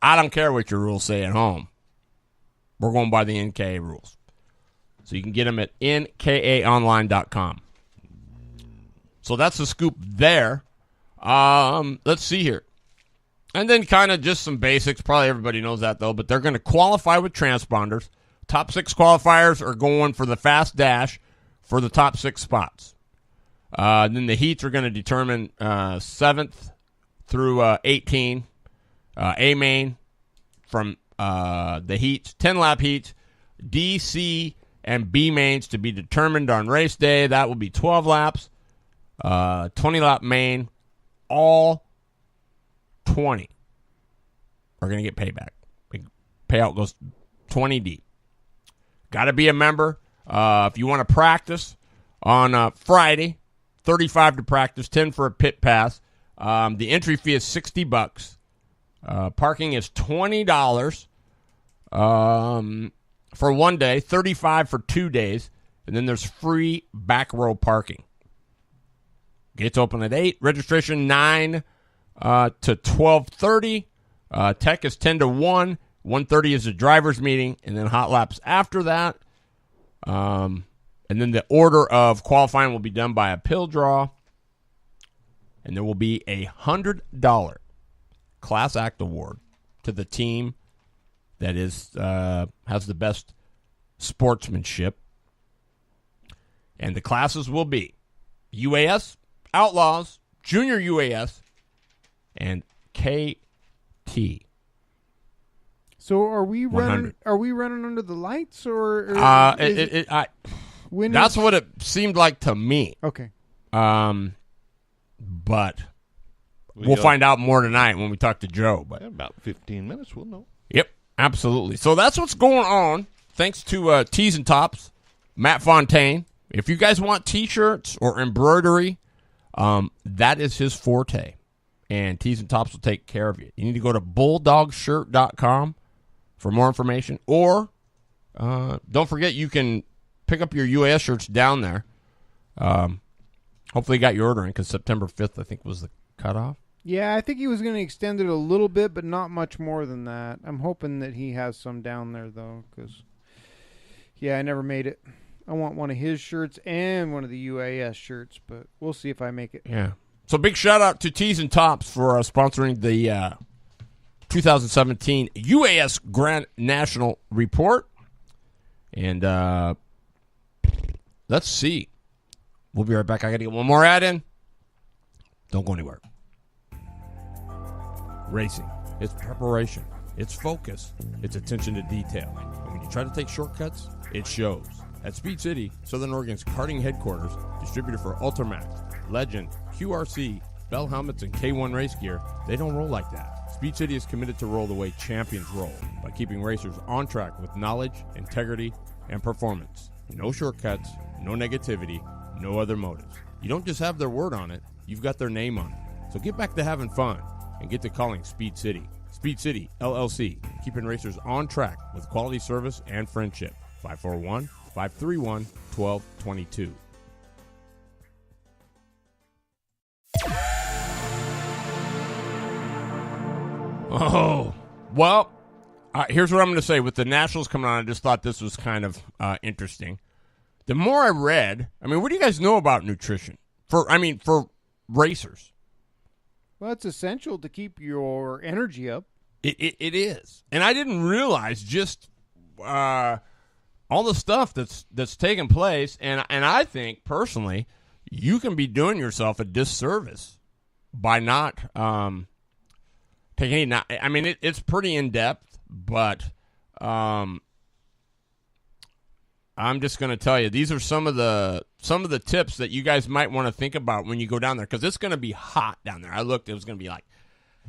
I don't care what your rules say at home. We're going by the NKA rules. So you can get them at nkaonline.com. So that's the scoop there. Let's see here. And then kind of just some basics. Probably everybody knows that, though. But they're going to qualify with transponders. Top 6 qualifiers are going for the fast dash for the top 6 spots. Then the heats are going to determine 7th through 18. A main from the heats, 10-lap heats. D, C, and B mains to be determined on race day. That will be 12 laps. 20-lap main. All 20 are going to get payback. Big payout goes 20 deep. Got to be a member. If you want to practice on Friday, $35 to practice, $10 for a pit pass. The entry fee is $60. Parking is $20 for 1 day, $35 for 2 days, and then there's free back row parking. Gates open at 8. Registration 9 to 12:30. Tech is 10 to 1. 1:30 is the driver's meeting, and then hot laps after that. And then the order of qualifying will be done by a pill draw, and there will be a $100 Class Act award to the team that is has the best sportsmanship. And the classes will be UAS, Outlaws, Junior UAS, and KT. So are we 100. running? Are we running under the lights or that's what it seemed like to me. Okay. But we'll find out more tonight when we talk to Joe. But Yeah, about 15 minutes, we'll know. Yep, absolutely. So that's what's going on. Thanks to Tees and Tops, Matt Fontaine. If you guys want T-shirts or embroidery, that is his forte. And Tees and Tops will take care of you. You need to go to bulldogshirt.com for more information. Or don't forget, you can pick up your UAS shirts down there. Hopefully you got your order in because September 5th, I think, was the cutoff. Yeah, I think he was going to extend it a little bit, but not much more than that. I'm hoping that he has some down there, though, because, yeah, I never made it. I want one of his shirts and one of the UAS shirts, but we'll see if I make it. Yeah. So big shout-out to Tees and Tops for sponsoring the 2017 UAS Grand National Report. And let's see. We'll be right back. I got to get one more ad in. Don't go anywhere. Racing. It's preparation. It's focus. It's attention to detail. And when you try to take shortcuts, it shows. At Speed City, Southern Oregon's karting headquarters, distributor for Ultramax, Legend, QRC, Bell Helmets, and K1 race gear, they don't roll like that. Speed City is committed to roll the way champions roll by keeping racers on track with knowledge, integrity, and performance. No shortcuts, no negativity, no other motives. You don't just have their word on it, you've got their name on it. So get back to having fun and get to calling Speed City. Speed City, LLC, keeping racers on track with quality service and friendship. 541-531-1222. Oh, well, here's what I'm going to say. With the Nationals coming on, I just thought this was kind of interesting. The more I read, what do you guys know about nutrition? For racers. Well, it's essential to keep your energy up. It is. And I didn't realize just all the stuff that's taking place. And I think, personally, you can be doing yourself a disservice by not taking any. It's pretty in-depth, but I'm just going to tell you, these are some of the tips that you guys might want to think about when you go down there, because it's going to be hot down there. I looked, it was going to be like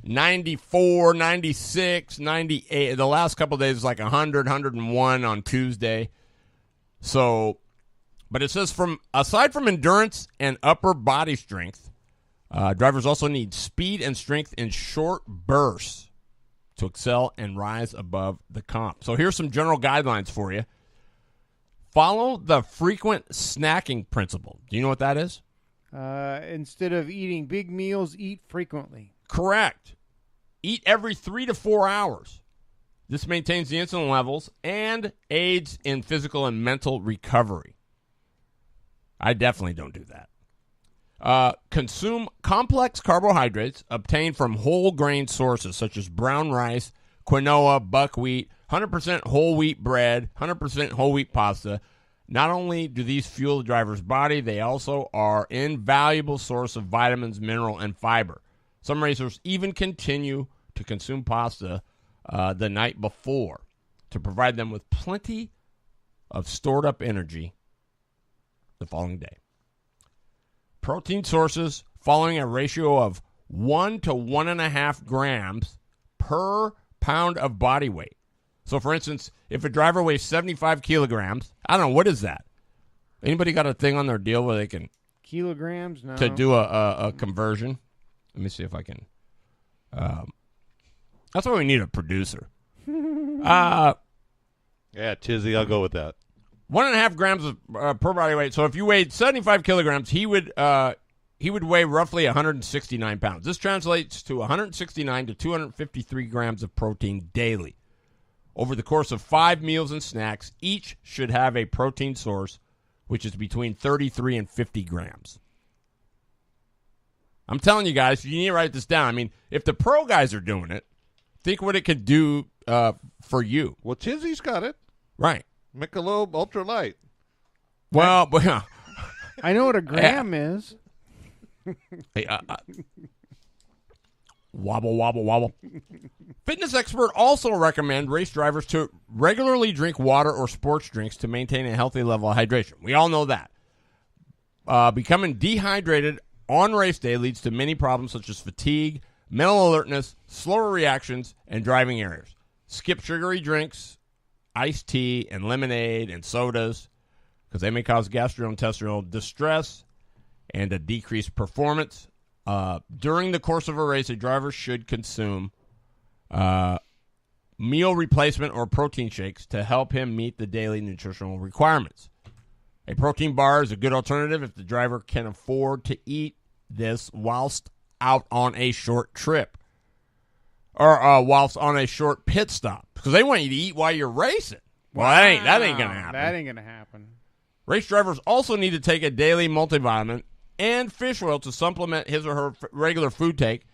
94, 96, 98. The last couple of days was like 100, 101 on Tuesday. So, but it says aside from endurance and upper body strength, drivers also need speed and strength in short bursts to excel and rise above the comp. So here's some general guidelines for you. Follow the frequent snacking principle. Do you know what that is? Instead of eating big meals, eat frequently. Correct. Eat every 3 to 4 hours. This maintains the insulin levels and aids in physical and mental recovery. I definitely don't do that. Consume complex carbohydrates obtained from whole grain sources such as brown rice, quinoa, buckwheat, 100% whole wheat bread, 100% whole wheat pasta. Not only do these fuel the driver's body, they also are an invaluable source of vitamins, mineral, and fiber. Some racers even continue to consume pasta the night before to provide them with plenty of stored up energy the following day. Protein sources following a ratio of 1 to 1.5 grams per pound of body weight. So, for instance, if a driver weighs 75 kilograms, I don't know, what is that? Anybody got a thing on their deal where they can... Kilograms? No. To do a conversion? Let me see if I can... that's why we need a producer. Yeah, Chizzy, I'll go with that. 1.5 grams of, per body weight. So if you weighed 75 kilograms, he would weigh roughly 169 pounds. This translates to 169 to 253 grams of protein daily. Over the course of 5 meals and snacks, each should have a protein source, which is between 33 and 50 grams. I'm telling you guys, you need to write this down. I mean, if the pro guys are doing it, think what it could do for you. Well, Chizzy's got it. Right. Michelob Ultra Light. Well, I know what a gram is. Hey, wobble, wobble, wobble. Fitness expert also recommend race drivers to regularly drink water or sports drinks to maintain a healthy level of hydration. We all know that. Becoming dehydrated on race day leads to many problems such as fatigue, mental alertness, slower reactions, and driving errors. Skip sugary drinks, iced tea, and lemonade and sodas because they may cause gastrointestinal distress and a decreased performance. During the course of a race, a driver should consume meal replacement or protein shakes to help him meet the daily nutritional requirements. A protein bar is a good alternative if the driver can afford to eat this whilst out on a short trip or whilst on a short pit stop because they want you to eat while you're racing. Well, that ain't going to happen. That ain't going to happen. Race drivers also need to take a daily multivitamin and fish oil to supplement his or her regular food take.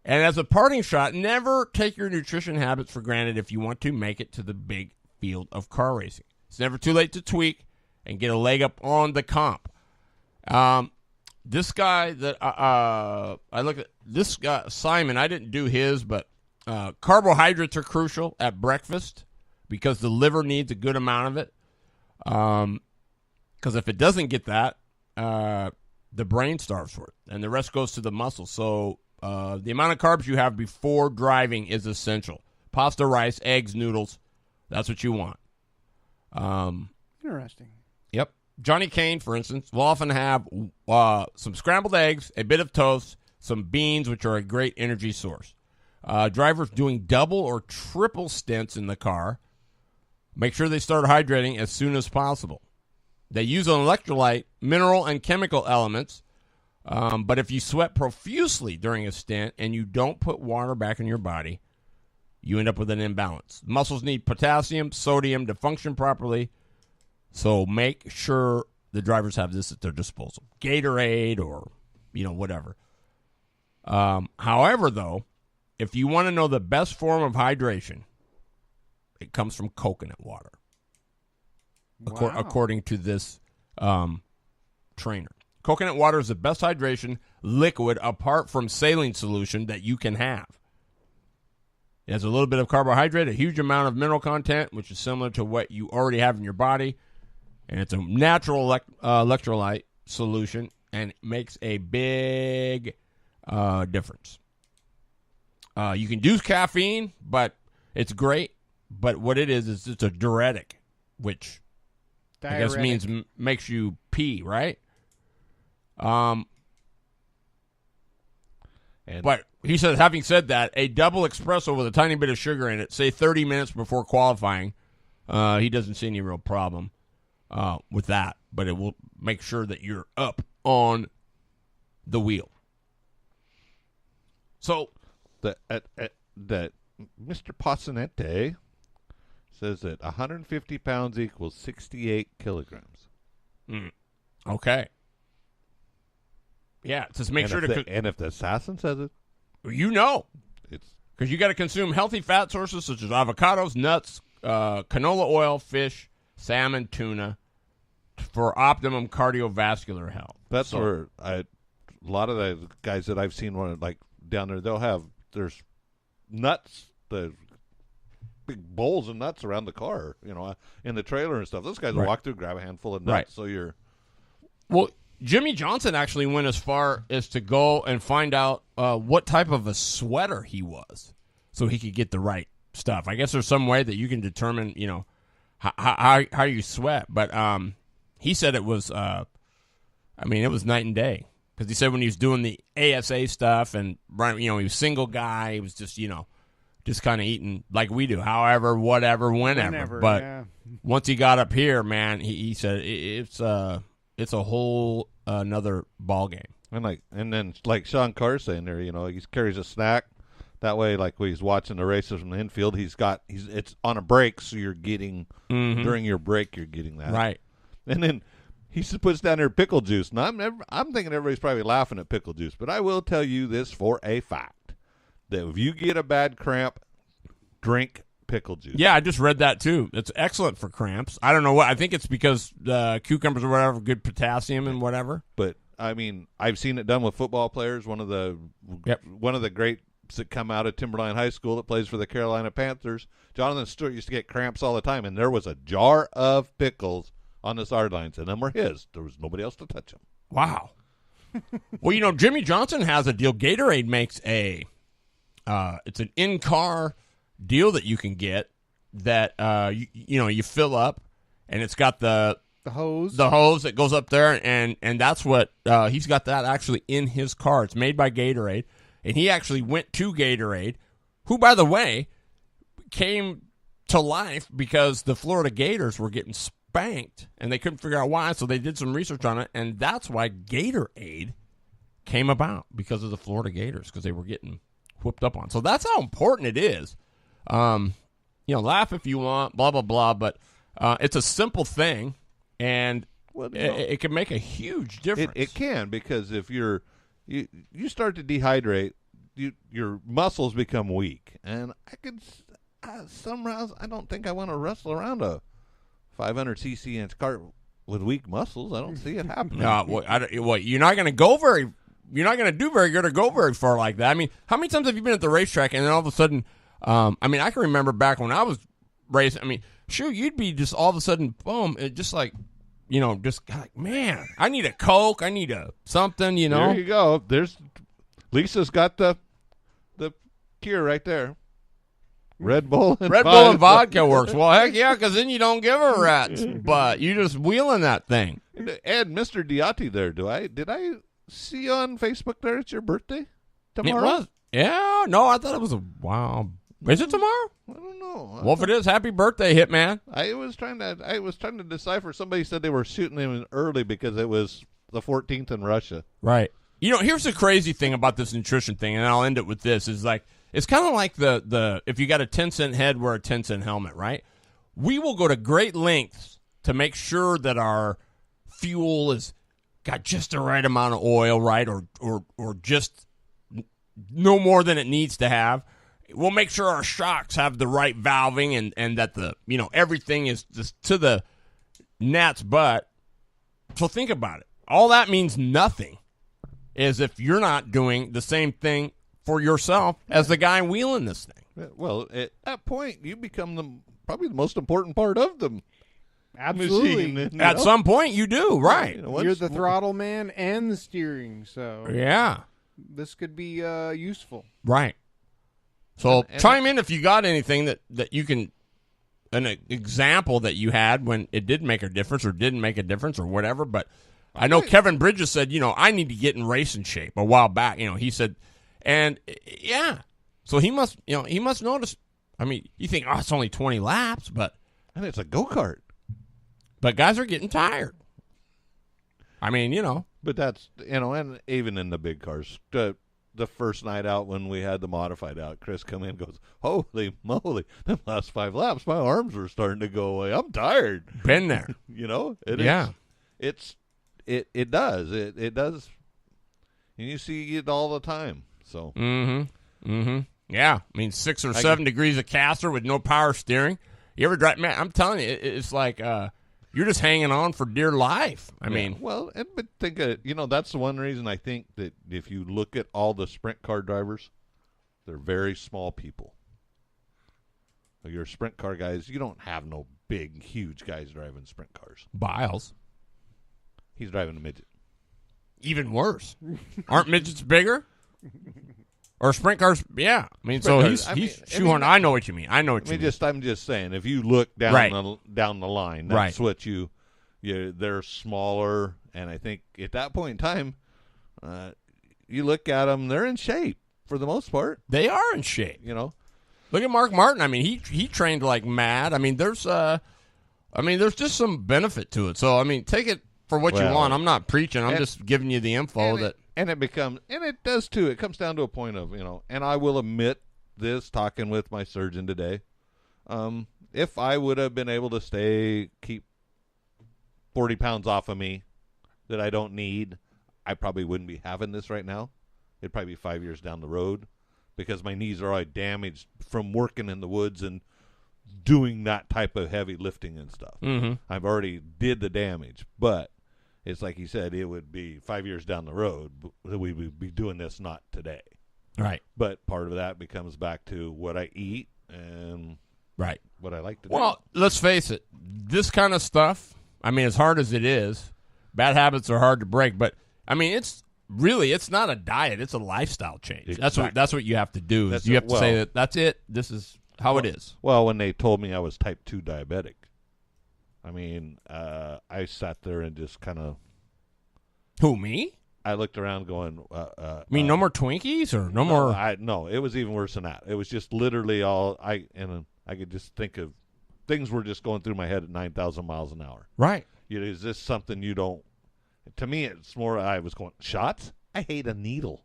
And as a parting shot, never take your nutrition habits for granted if you want to make it to the big field of car racing. It's never too late to tweak and get a leg up on the comp. This guy that I look at, this guy, Simon, I didn't do his, but carbohydrates are crucial at breakfast because the liver needs a good amount of it. Because if it doesn't get that, the brain starves for it, and the rest goes to the muscles. So the amount of carbs you have before driving is essential. Pasta, rice, eggs, noodles, that's what you want. Interesting. Yep. Johnny Kane, for instance, will often have some scrambled eggs, a bit of toast, some beans, which are a great energy source. Drivers doing double or triple stints in the car, make sure they start hydrating as soon as possible. They use an electrolyte, mineral, and chemical elements, but if you sweat profusely during a stint and you don't put water back in your body, you end up with an imbalance. Muscles need potassium, sodium to function properly, so make sure the drivers have this at their disposal. Gatorade or, whatever. However, though, if you want to know the best form of hydration, it comes from coconut water. Wow. According to this trainer. Coconut water is the best hydration liquid apart from saline solution that you can have. It has a little bit of carbohydrate, a huge amount of mineral content, which is similar to what you already have in your body. and it's a natural electrolyte solution, and it makes a big difference. You can use caffeine, but it's great. But what it is it's a diuretic, which I guess means makes you pee, right? But he said, having said that, a double espresso with a tiny bit of sugar in it, say 30 minutes before qualifying, he doesn't see any real problem with that. But it will make sure that you're up on the wheel. So that Mr. Pasanete says that 150 pounds equals 68 kilograms. Okay. Yeah, just make sure to... And if the assassin says it... You know. It's because you got to consume healthy fat sources such as avocados, nuts, canola oil, fish, salmon, tuna for optimum cardiovascular health. That's where a lot of the guys that I've seen like down there, there's nuts, the big bowls of nuts around the car, in the trailer and stuff. Those guys will walk through, grab a handful of nuts. Right. So you're... Well, Jimmy Johnson actually went as far as to go and find out what type of a sweater he was so he could get the right stuff. I guess there's some way that you can determine, how you sweat. But he said it was, it was night and day. Because he said when he was doing the ASA stuff and, he was a single guy, he was just, just kind of eating like we do, however, whatever, whenever. But once he got up here, man, he said it's a whole another ball game. And then like Sean Carr's saying there, he carries a snack. That way, like when he's watching the races from the infield, it's on a break, so you're getting during your break, you're getting that. Right. And then he puts down there pickle juice. Now I'm thinking everybody's probably laughing at pickle juice, but I will tell you this for a fact that if you get a bad cramp, drink pickle juice. Yeah, I just read that too. It's excellent for cramps. I don't know what. I think it's because cucumbers or whatever, good potassium and whatever. But I mean, I've seen it done with football players. One of the greats that come out of Timberline High School that plays for the Carolina Panthers, Jonathan Stewart, used to get cramps all the time, and there was a jar of pickles on the sidelines, and them were his. There was nobody else to touch them. Wow. Well, Jimmy Johnson has a deal. Gatorade makes it's an in-car deal that you can get that you fill up, and it's got the hose that goes up there, and that's what he's got that actually in his car. It's made by Gatorade, and he actually went to Gatorade, who, by the way, came to life because the Florida Gators were getting spanked, and they couldn't figure out why, so they did some research on it, and that's why Gatorade came about, because of the Florida Gators, because they were getting whooped up on. So that's how important it is. Laugh if you want, blah, blah, blah, but it's a simple thing, and it can make a huge difference. It can, because if you start to dehydrate, your muscles become weak. And some rounds, I don't think I want to wrestle around a 500cc inch cart with weak muscles. I don't see it happening. You're not going to go you're not going to do very good or go very far like that. I mean, how many times have you been at the racetrack and then all of a sudden, I can remember back when I was racing, you'd be just all of a sudden, boom, it just like, just like, man, I need a Coke, I need a something, There you go. Lisa's got the cure right there. Red Bull and vodka works. Well, heck yeah, because then you don't give a rat's butt. You just wheeling that thing. And Mr. Diatti there, did I see you on Facebook there? It's your birthday tomorrow? It was. Yeah, no, I thought it was is it tomorrow? I don't know. Well, if it is, happy birthday, Hitman. I was trying to decipher. Somebody said they were shooting him early because it was the 14th in Russia. Right. Here's the crazy thing about this nutrition thing, and I'll end it with this, is like, it's kind of like the if you got a 10-cent head, wear a 10-cent helmet, right? We will go to great lengths to make sure that our fuel is got just the right amount of oil, right, or just no more than it needs to have. We'll make sure our shocks have the right valving and that everything is just to the gnat's butt. So think about it. All that means nothing is if you're not doing the same thing for yourself as the guy wheeling this thing. Well, at that point, you become probably the most important part of them. Absolutely. machine. You At know? some point, you do, right? You know, once- You're the throttle man and the steering, so Yeah, this could be useful. right. So And- chime in if you got anything that you can, an example that you had when it did make a difference or didn't make a difference or whatever. But I know Kevin Bridges said, I need to get in racing shape a while back. He said, and yeah, so he must notice. I mean, you think, it's only 20 laps, but And it's a go-kart. guys are getting tired. I mean, But that's, and even in the big cars, the first night out when we had the modified out, Chris come in and goes, holy moly, the last 5 laps, my arms were starting to go away. I'm tired. been there. Yeah. It does. It does. And you see it all the time. So. Yeah, I mean 6 or 7 degrees of caster with no power steering. You ever drive? Man, I'm telling you, it's like you're just hanging on for dear life. I mean, well, but think of it. That's the one reason I think that if you look at all the sprint car drivers, they're very small people. Your sprint car guys, you don't have no big, huge guys driving sprint cars. Biles, He's driving a midget. even worse. Aren't midgets bigger? Or sprint cars? Yeah, I mean, Sprint so cars, he's I shoehorning. I know what you mean. I know what you mean. I'm just saying, if you look down Right. down the line, that's what they're smaller, and I think at that point in time, you look at them, they're in shape for the most part. They are in shape. Look at Mark Martin. I mean, he trained like mad. I mean, there's just some benefit to it. So I mean, take it for what you want. I'm not preaching. I'm just giving you the info it does too. It comes down to a point of, and I will admit this, talking with my surgeon today, if I would have been able to keep 40 pounds off of me that I don't need, I probably wouldn't be having this right now. It'd probably be 5 years down the road because my knees are already damaged from working in the woods and doing that type of heavy lifting and stuff. Mm-hmm. I've already did the damage, but it's like he said, it would be 5 years down the road that we would be doing this, not today. Right. But part of that becomes back to what I eat and what I like to do. Well, let's face it. This kind of stuff, I mean, as hard as it is, bad habits are hard to break. But, I mean, it's not a diet. It's a lifestyle change. Exactly. That's what you have to do. You have to say that's it. This is how it is. Well, when they told me I was type 2 diabetic, I mean, I sat there and just kind of. Who, me? I looked around going. No more Twinkies or no more. No, it was even worse than that. It was just literally all I could just think of. Things were just going through my head at 9,000 miles an hour. Right. Is this something you don't? To me, it's more. I was going shots. I hate a needle.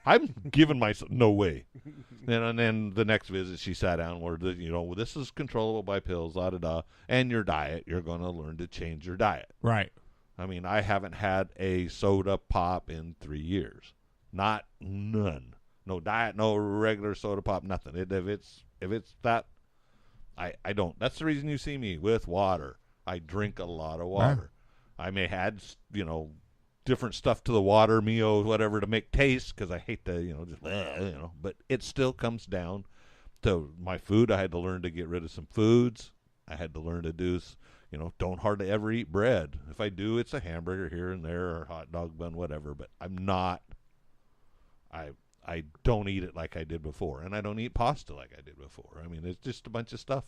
I'm giving myself no way. And then the next visit, she sat down where this is controllable by pills, and your diet. You're going to learn to change your diet. Right. I mean, I haven't had a soda pop in 3 years. None. No diet, no regular soda pop, nothing. If it's that, I don't. That's the reason you see me with water. I drink a lot of water. Right. I may add, different stuff to the water, Mio, whatever, to make taste, because I hate to, but it still comes down to my food. I had to learn to get rid of some foods. I had to learn to do, don't hardly ever eat bread. If I do, it's a hamburger here and there or a hot dog bun, whatever, but I'm not, I don't eat it like I did before, and I don't eat pasta like I did before. I mean, it's just a bunch of stuff.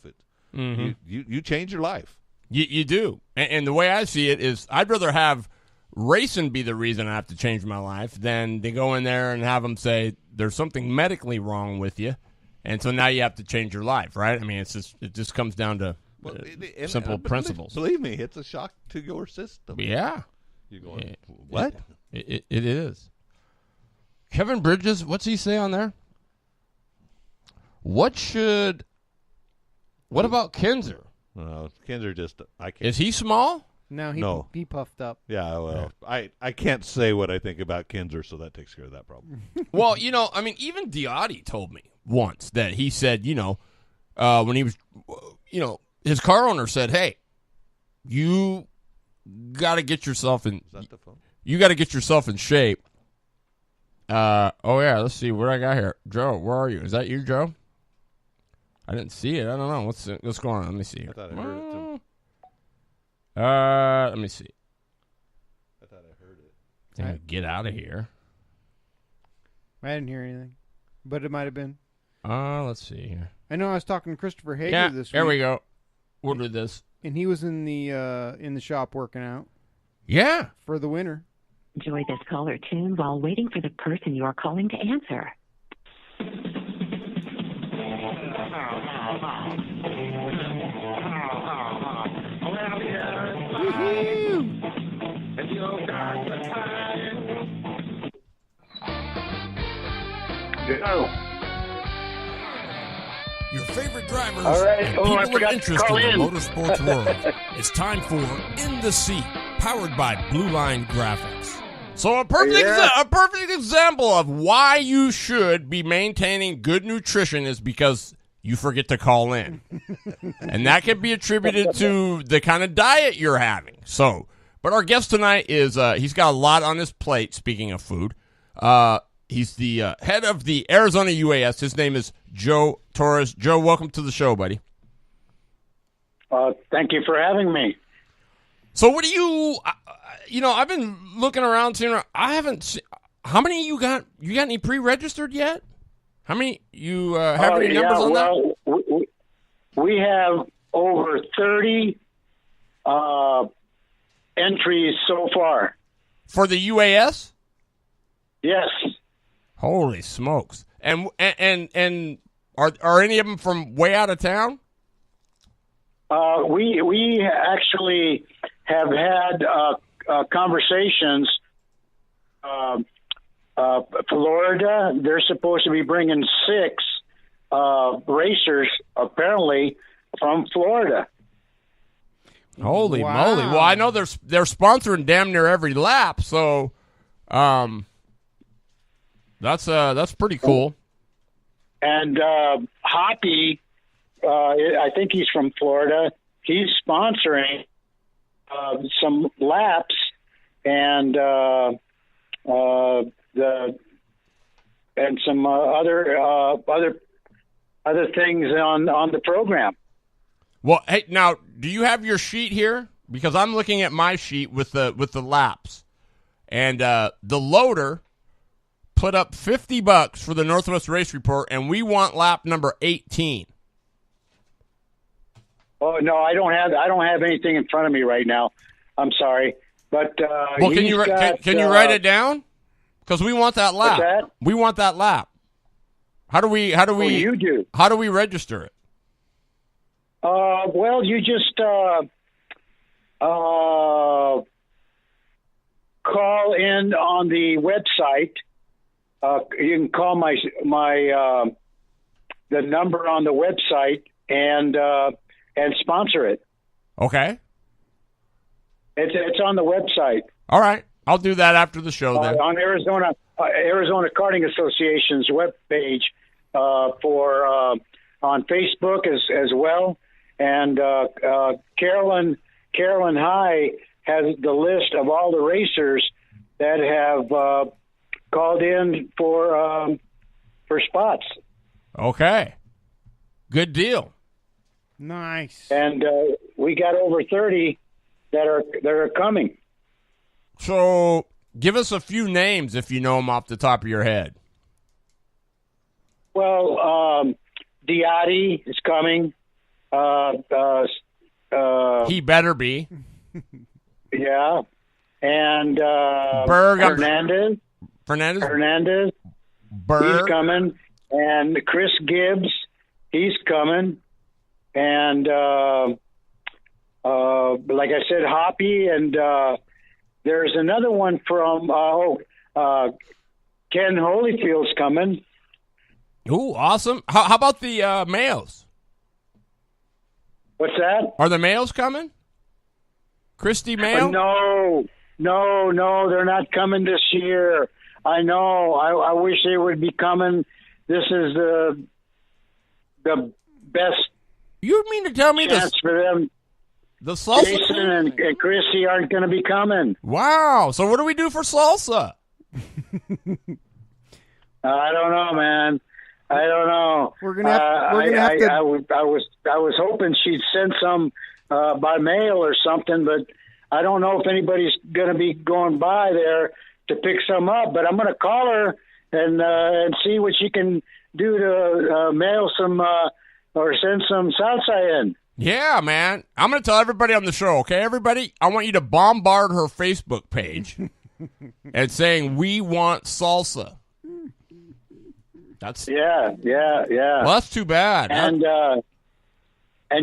You change your life. You do. And the way I see it is I'd rather have racing be the reason I have to change my life than to go in there and have them say there's something medically wrong with you, and so now you have to change your life, right? I mean, it just comes down to simple principles. Believe me, it's a shock to your system. Yeah. You're going, what? It is. Kevin Bridges, what's he say on there? What about Kinzer? No, Kinzer just, I can't. Is he small? No, he puffed up. Yeah, well, I can't say what I think about Kinzer, so that takes care of that problem. Well, I mean, even Diotti told me once that he said, when he was, his car owner said, hey, you got to get yourself in. Is that the phone? You got to get yourself in shape. Let's see what I got here. Joe, where are you? Is that you, Joe? I didn't see it. I don't know. What's going on? Let me see. I thought I heard it too. Let me see. I thought I heard it. Get out of here. I didn't hear anything, but it might have been. Let's see here. I know I was talking to Christopher Hager this week. There we go. We'll do this. And he was in the shop working out. Yeah. For the winter. Enjoy this caller tune while waiting for the person you are calling to answer. Your favorite drivers All right. and I people forgot of to interest call in the in. motorsports world. It's time for In the Seat, powered by Blue Line Graphics. So a perfect example of why you should be maintaining good nutrition is because you forget to call in. And that can be attributed to the kind of diet you're having. So, but our guest tonight is, he's got a lot on his plate, speaking of food. He's the head of the Arizona UAS. His name is Joe Torres. Joe, welcome to the show, buddy. Thank you for having me. So what do you, I've been looking around, seeing, I haven't seen, how many you got? You got any pre-registered yet? How many, you have any numbers on that? We have over 30 entries so far. For the UAS? Yes. Holy smokes. And are any of them from way out of town? We actually have had conversations. Florida, they're supposed to be bringing 6 racers, apparently, from Florida. Holy moly! Well, I know they're sponsoring damn near every lap, so that's pretty cool. And Hoppy, I think he's from Florida. He's sponsoring some laps and some other things on the program. Well, hey, now do you have your sheet here? Because I'm looking at my sheet with the laps, and the loader put up $50 for the Northwest Race Report, and we want lap number 18. Oh no, I don't have anything in front of me right now. I'm sorry, but well, can you write it down? Because we want that lap. What's that? We want that lap. How do we? Oh, you do. How do we register it? Well, you just call in on the website. You can call my the number on the website and sponsor it. Okay. It's on the website. All right, I'll do that after the show then. On Arizona Karting Association's webpage for on Facebook as well. And Carolyn High has the list of all the racers that have called in for spots. Okay, good deal. Nice. And we got over 30 that are coming. So give us a few names if you know them off the top of your head. Well, Diotti is coming. He better be. Yeah. And Berg, Hernandez. Berg. He's coming. And Chris Gibbs, he's coming. And like I said, Hoppy, and there's another one from Ken Holyfield's coming. Ooh, awesome. How about the males? What's that? Are the males coming? Christy Mayo? No, they're not coming this year. I know. I wish they would be coming. This is the best. You mean to tell me chance for them? The salsa? Jason and Chrissy aren't going to be coming. Wow. So what do we do for salsa? I don't know, man. I don't know. We're gonna have to. I was hoping she'd send some by mail or something, but I don't know if anybody's going to be going by there to pick some up. But I'm going to call her and see what she can do to mail some or send some salsa in. Yeah, man. I'm going to tell everybody on the show, okay, everybody? I want you to bombard her Facebook page and saying, we want salsa. That's Yeah. Well, that's too bad. And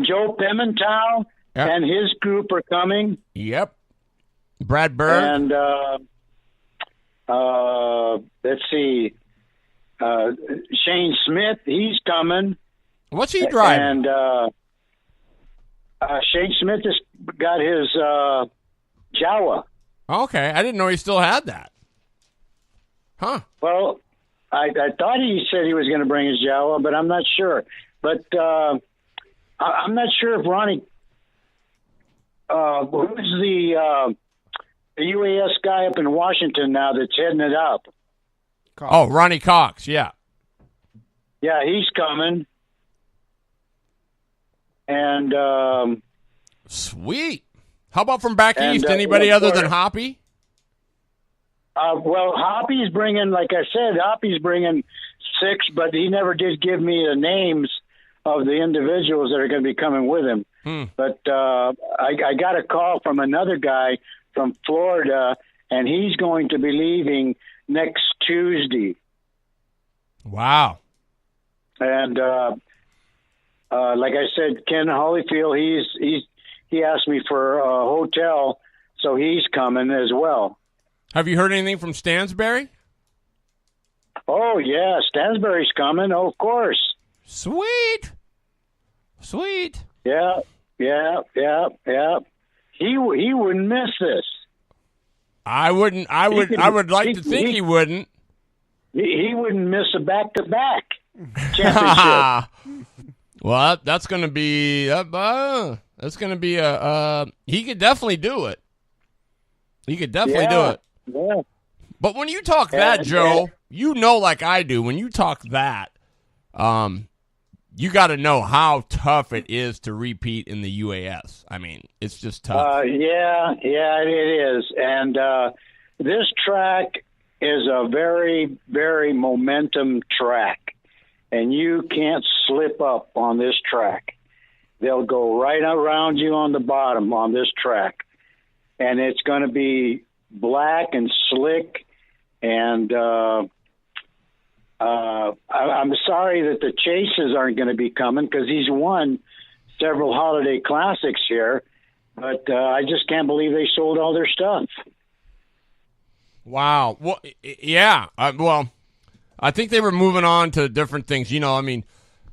Joe Pimentel and his group are coming. Yep. Brad Berg. And let's see, Shane Smith, he's coming. What's he driving? And Shane Smith has got his Jawa. Okay, I didn't know he still had that. Huh. Well, I thought he said he was going to bring his Jawa, but I'm not sure. But I'm not sure if Ronnie, who's the UAS guy up in Washington now that's heading it up? Cox. Oh, Ronnie Cox, yeah. Yeah, he's coming. And Sweet. How about from back And, east? Anybody other than Florida. Hoppy? well, Hoppy's bringing, like I said, Hoppy's bringing 6, but he never did give me the names of the individuals that are going to be coming with him. But I got a call from another guy from Florida, and he's going to be leaving next Tuesday. Wow. And like I said, Ken Holyfield, he asked me for a hotel, so he's coming as well. Have you heard anything from Stansberry? Oh yeah, Stansberry's coming. Oh, of course. Sweet. Yeah. He wouldn't miss this. I wouldn't. I would like to think he wouldn't. He wouldn't miss a back-to-back championship. Well, that's going to be. That's going to be a. He could definitely do it. He could definitely do it. Yeah. But when you talk that, Joe, you know, like I do, when you talk that, you got to know how tough it is to repeat in the UAS. I mean, it's just tough. Yeah, it is. And this track is a very, very momentum track, and you can't slip up on this track. They'll go right around you on the bottom on this track, and it's going to be black and slick. And I'm sorry that the Chases aren't going to be coming because he's won several holiday classics here, but I just can't believe they sold all their stuff. Wow. Well, yeah. Well, I think they were moving on to different things. You know, I mean,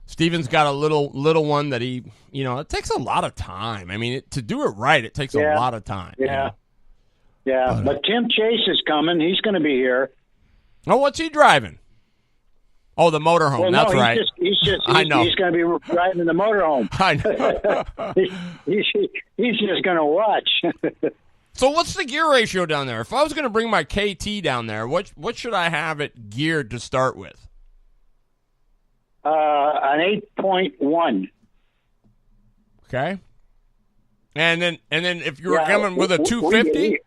Steven's got a little one that he, you know, it takes a lot of time. I mean, to do it right, it takes a lot of time. Yeah. You know? Yeah, but Tim Chase is coming. He's going to be here. Oh, what's he driving? Oh, the motorhome. Well, That's no, right. I know. He's going to be driving the motorhome. I know. He's just going to watch. So what's the gear ratio down there? If I was going to bring my KT down there, what should I have it geared to start with? An 8.1. Okay. And then if you were coming with a 250,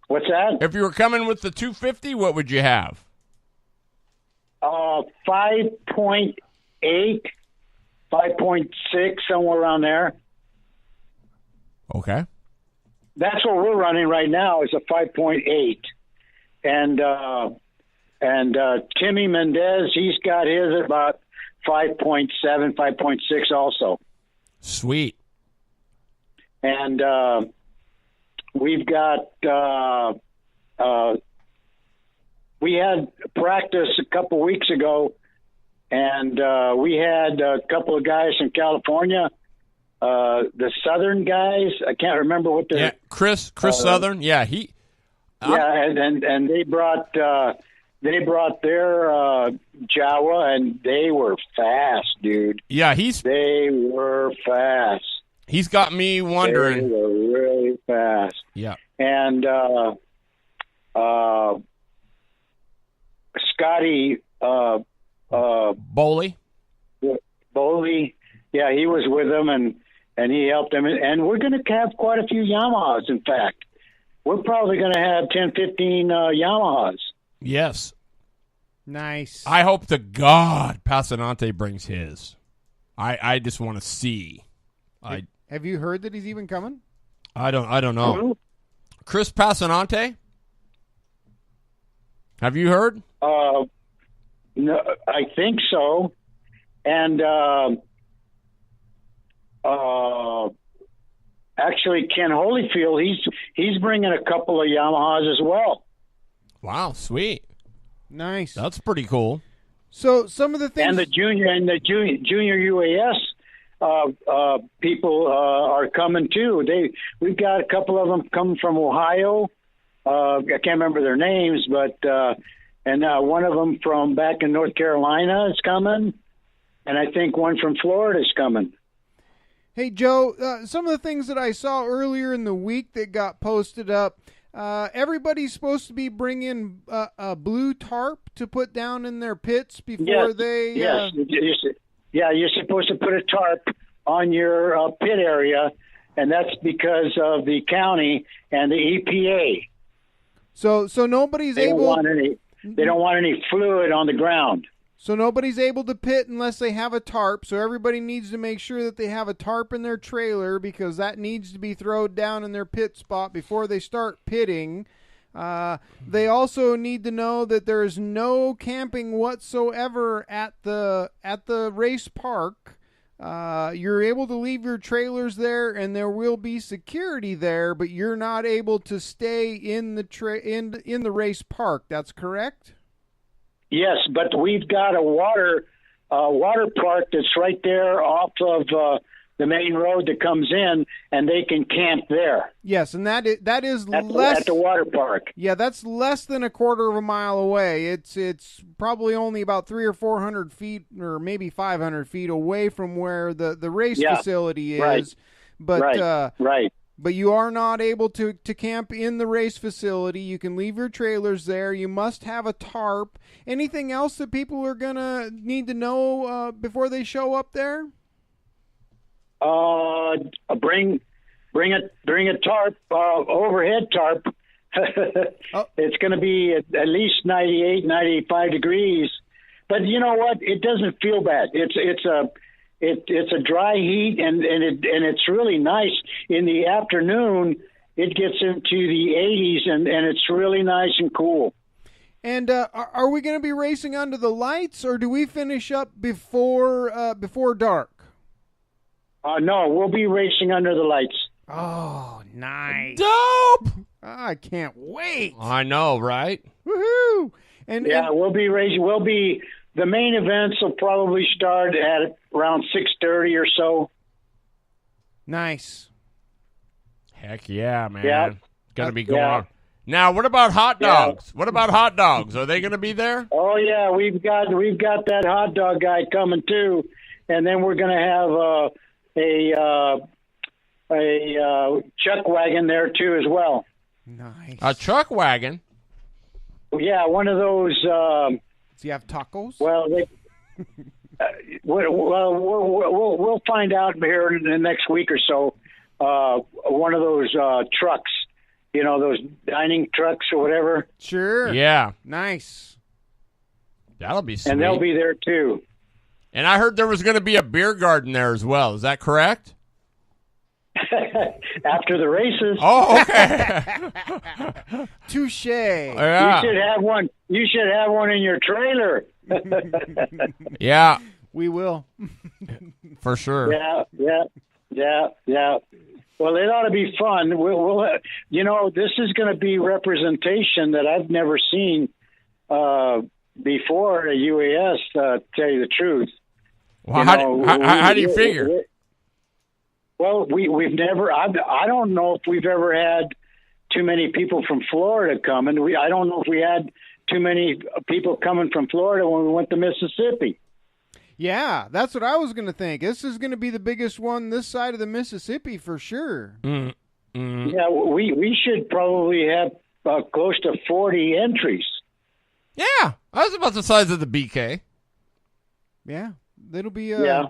what's that? if you were coming with the 250, what would you have? 5.8, 5.6, somewhere around there. Okay. That's what we're running right now is a 5.8. And Timmy Mendez, he's got his at about 5.7, 5.6 also. Sweet. And we've got we had practice a couple weeks ago, and we had a couple of guys from California, the Southern guys. I can't remember what their Chris Southern. Yeah, and they brought their Jawa, and they were fast, dude. Yeah, they were fast. He's got me wondering. They were really fast. Yeah. And Scotty Boley. Boley, yeah, he was with them, and and he helped them. And we're going to have quite a few Yamahas. In fact, we're probably going to have 10, 15 Yamahas. Yes. Nice. I hope to God Passanante brings his. I just want to see. Have you heard that he's even coming? I don't know. Who? Chris Passanante? Have you heard? No, I think so. And actually, Ken Holyfield, he's bringing a couple of Yamahas as well. Wow, sweet. Nice. That's pretty cool. So some of the things, And the junior UAS people are coming too. We've got a couple of them coming from Ohio. I can't remember their names, but and one of them from back in North Carolina is coming, and I think one from Florida is coming. Hey, Joe, some of the things that I saw earlier in the week that got posted up, everybody's supposed to be bringing a blue tarp to put down in their pits before they... Yes, you're supposed to put a tarp on your pit area, and that's because of the county and the EPA. So nobody's They able... They don't want any fluid on the ground. So nobody's able to pit unless they have a tarp. So everybody needs to make sure that they have a tarp in their trailer because that needs to be thrown down in their pit spot before they start pitting. They also need to know that there is no camping whatsoever at the race park. You're able to leave your trailers there, and there will be security there, but you're not able to stay in the race park. That's correct? Yes, but we've got a water park that's right there off of the main road that comes in, and they can camp there. Yes, and that is at less at the water park. Yeah, that's less than a quarter of a mile away. It's probably only about 300 or 400 feet, or maybe 500 feet away from where the race facility is. Right. But right. But you are not able to camp in the race facility. You can leave your trailers there. You must have a tarp. Anything else that people are gonna need to know before they show up there? Bring a tarp, overhead tarp. It's going to be at least 98, 95 degrees. But you know what? It doesn't feel bad. It's a dry heat, and it's really nice. In the afternoon, it gets into the 80s, and it's really nice and cool. And are we going to be racing under the lights, or do we finish up before dark? No, we'll be racing under the lights. Oh, nice. Dope! I can't wait. I know, right? Woohoo! We'll be racing. The main events will probably start at around 6:30 or so. Nice. Heck yeah, man. Yeah. Gonna be going on. Now, what about hot dogs? What about hot dogs? Are they gonna be there? Oh yeah, we've got that hot dog guy coming too, and then we're gonna have a chuck wagon there too as well. Nice. A truck wagon? Yeah, one of those. Do you have tacos? Well, we'll find out here in the next week or so. One of those trucks, those dining trucks or whatever. Sure. Yeah. Nice. That'll be sweet. And they'll be there too. And I heard there was going to be a beer garden there as well. Is that correct? After the races. Oh, okay. Touche. Yeah. You should have one in your trailer. Yeah. We will. For sure. Yeah. Well, it ought to be fun. We'll this is going to be representation that I've never seen before at UAS, to tell you the truth. Well, how do you figure? Well, we've never. I don't know if we've ever had too many people from Florida coming. I don't know if we had too many people coming from Florida when we went to Mississippi. Yeah, that's what I was going to think. This is going to be the biggest one this side of the Mississippi for sure. Mm-hmm. Yeah, we should probably have close to 40 entries. Yeah, that was about the size of the BK. Yeah, it'll be. Yeah.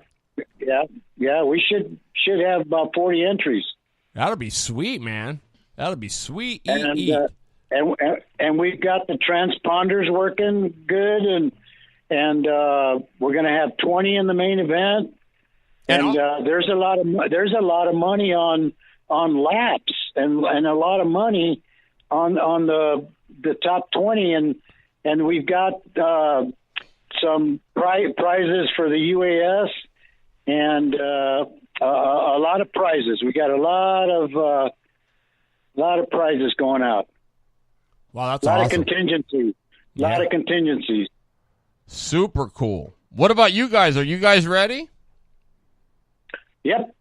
Yeah, we should have about 40 entries. That'll be sweet, man. That'll be sweet. And we've got the transponders working good, and we're going to have 20 in the main event. And there's a lot of money on laps and a lot of money on the top 20, and we've got some prizes for the UAS and a lot of prizes. We got a lot of prizes going out. Wow, that's awesome. A lot of contingencies. Super cool. What about you guys? Are you guys ready? Yep.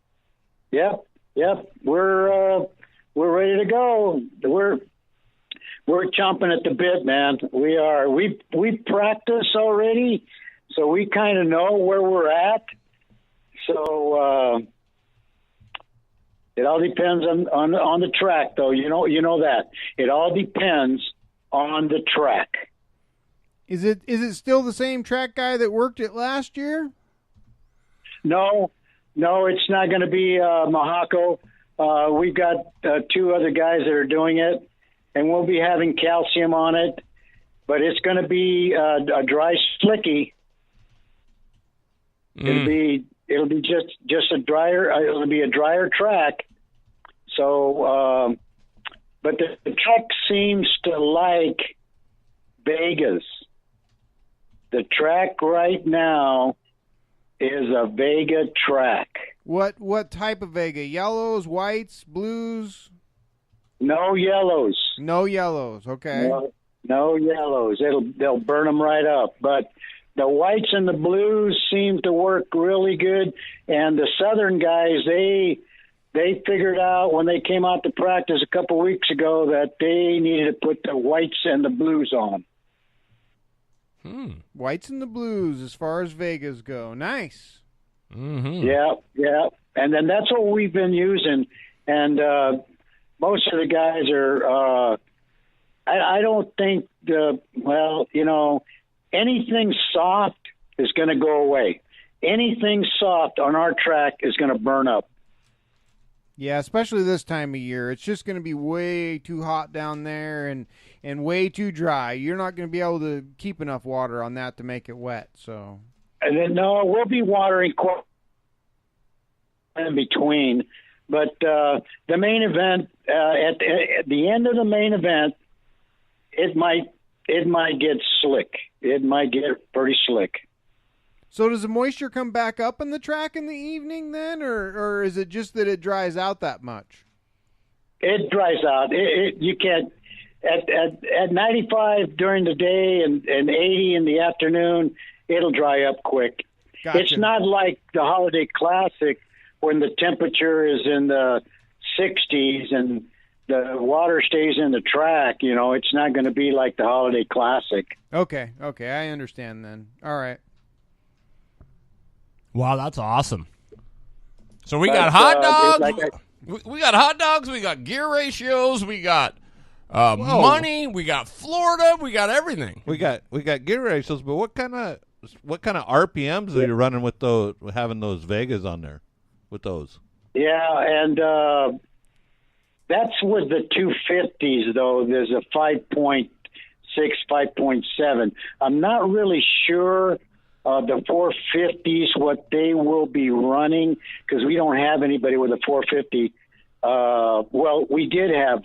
We're ready to go. We're chomping at the bit, man. We are. We practice already, so we kind of know where we're at. So it all depends on the track, though. You know that it all depends on the track. Is it still the same track guy that worked it last year? No, it's not going to be Mahako. We've got 2 other guys that are doing it, and we'll be having calcium on it. But it's going to be a dry slicky. It'll be just a drier. It'll be a drier track. So, but the track seems to like Vegas. The track right now is a Vega track. What type of Vega? Yellows, whites, blues? No yellows. No yellows. Okay. No yellows. They'll burn them right up. But the whites and the blues seem to work really good. And the southern guys, they figured out when they came out to practice a couple weeks ago that they needed to put the whites and the blues on. Whites and the blues as far as Vegas go. Nice. Mm-hmm. Yeah. And then that's what we've been using. And most of the guys are, I don't think, anything soft is going to go away. Anything soft on our track is going to burn up. Yeah, especially this time of year. It's just going to be way too hot down there and way too dry. You're not going to be able to keep enough water on that to make it wet. So, and then, no, we'll be watering in between. But the main event, at the end of the main event, it might get slick. It might get pretty slick. So does the moisture come back up in the track in the evening then, or is it just that it dries out that much? It dries out. You can't at 95 during the day and 80 in the afternoon. It'll dry up quick. Gotcha. It's not like the Holiday Classic when the temperature is in the 60s and the water stays in the track. It's not going to be like the Holiday Classic. Okay, I understand then. All right. Wow, that's awesome. So we got hot dogs. We got hot dogs. We got gear ratios. We got money. We got Florida. We got everything. We got gear ratios. But what kind of RPMs are you running with those? Having those Vegas on there with those? Yeah, and that's with the 250s though. There's a 5.6, 5.7. I'm not really sure. The 450s, what they will be running, because we don't have anybody with a 450. Well, we did have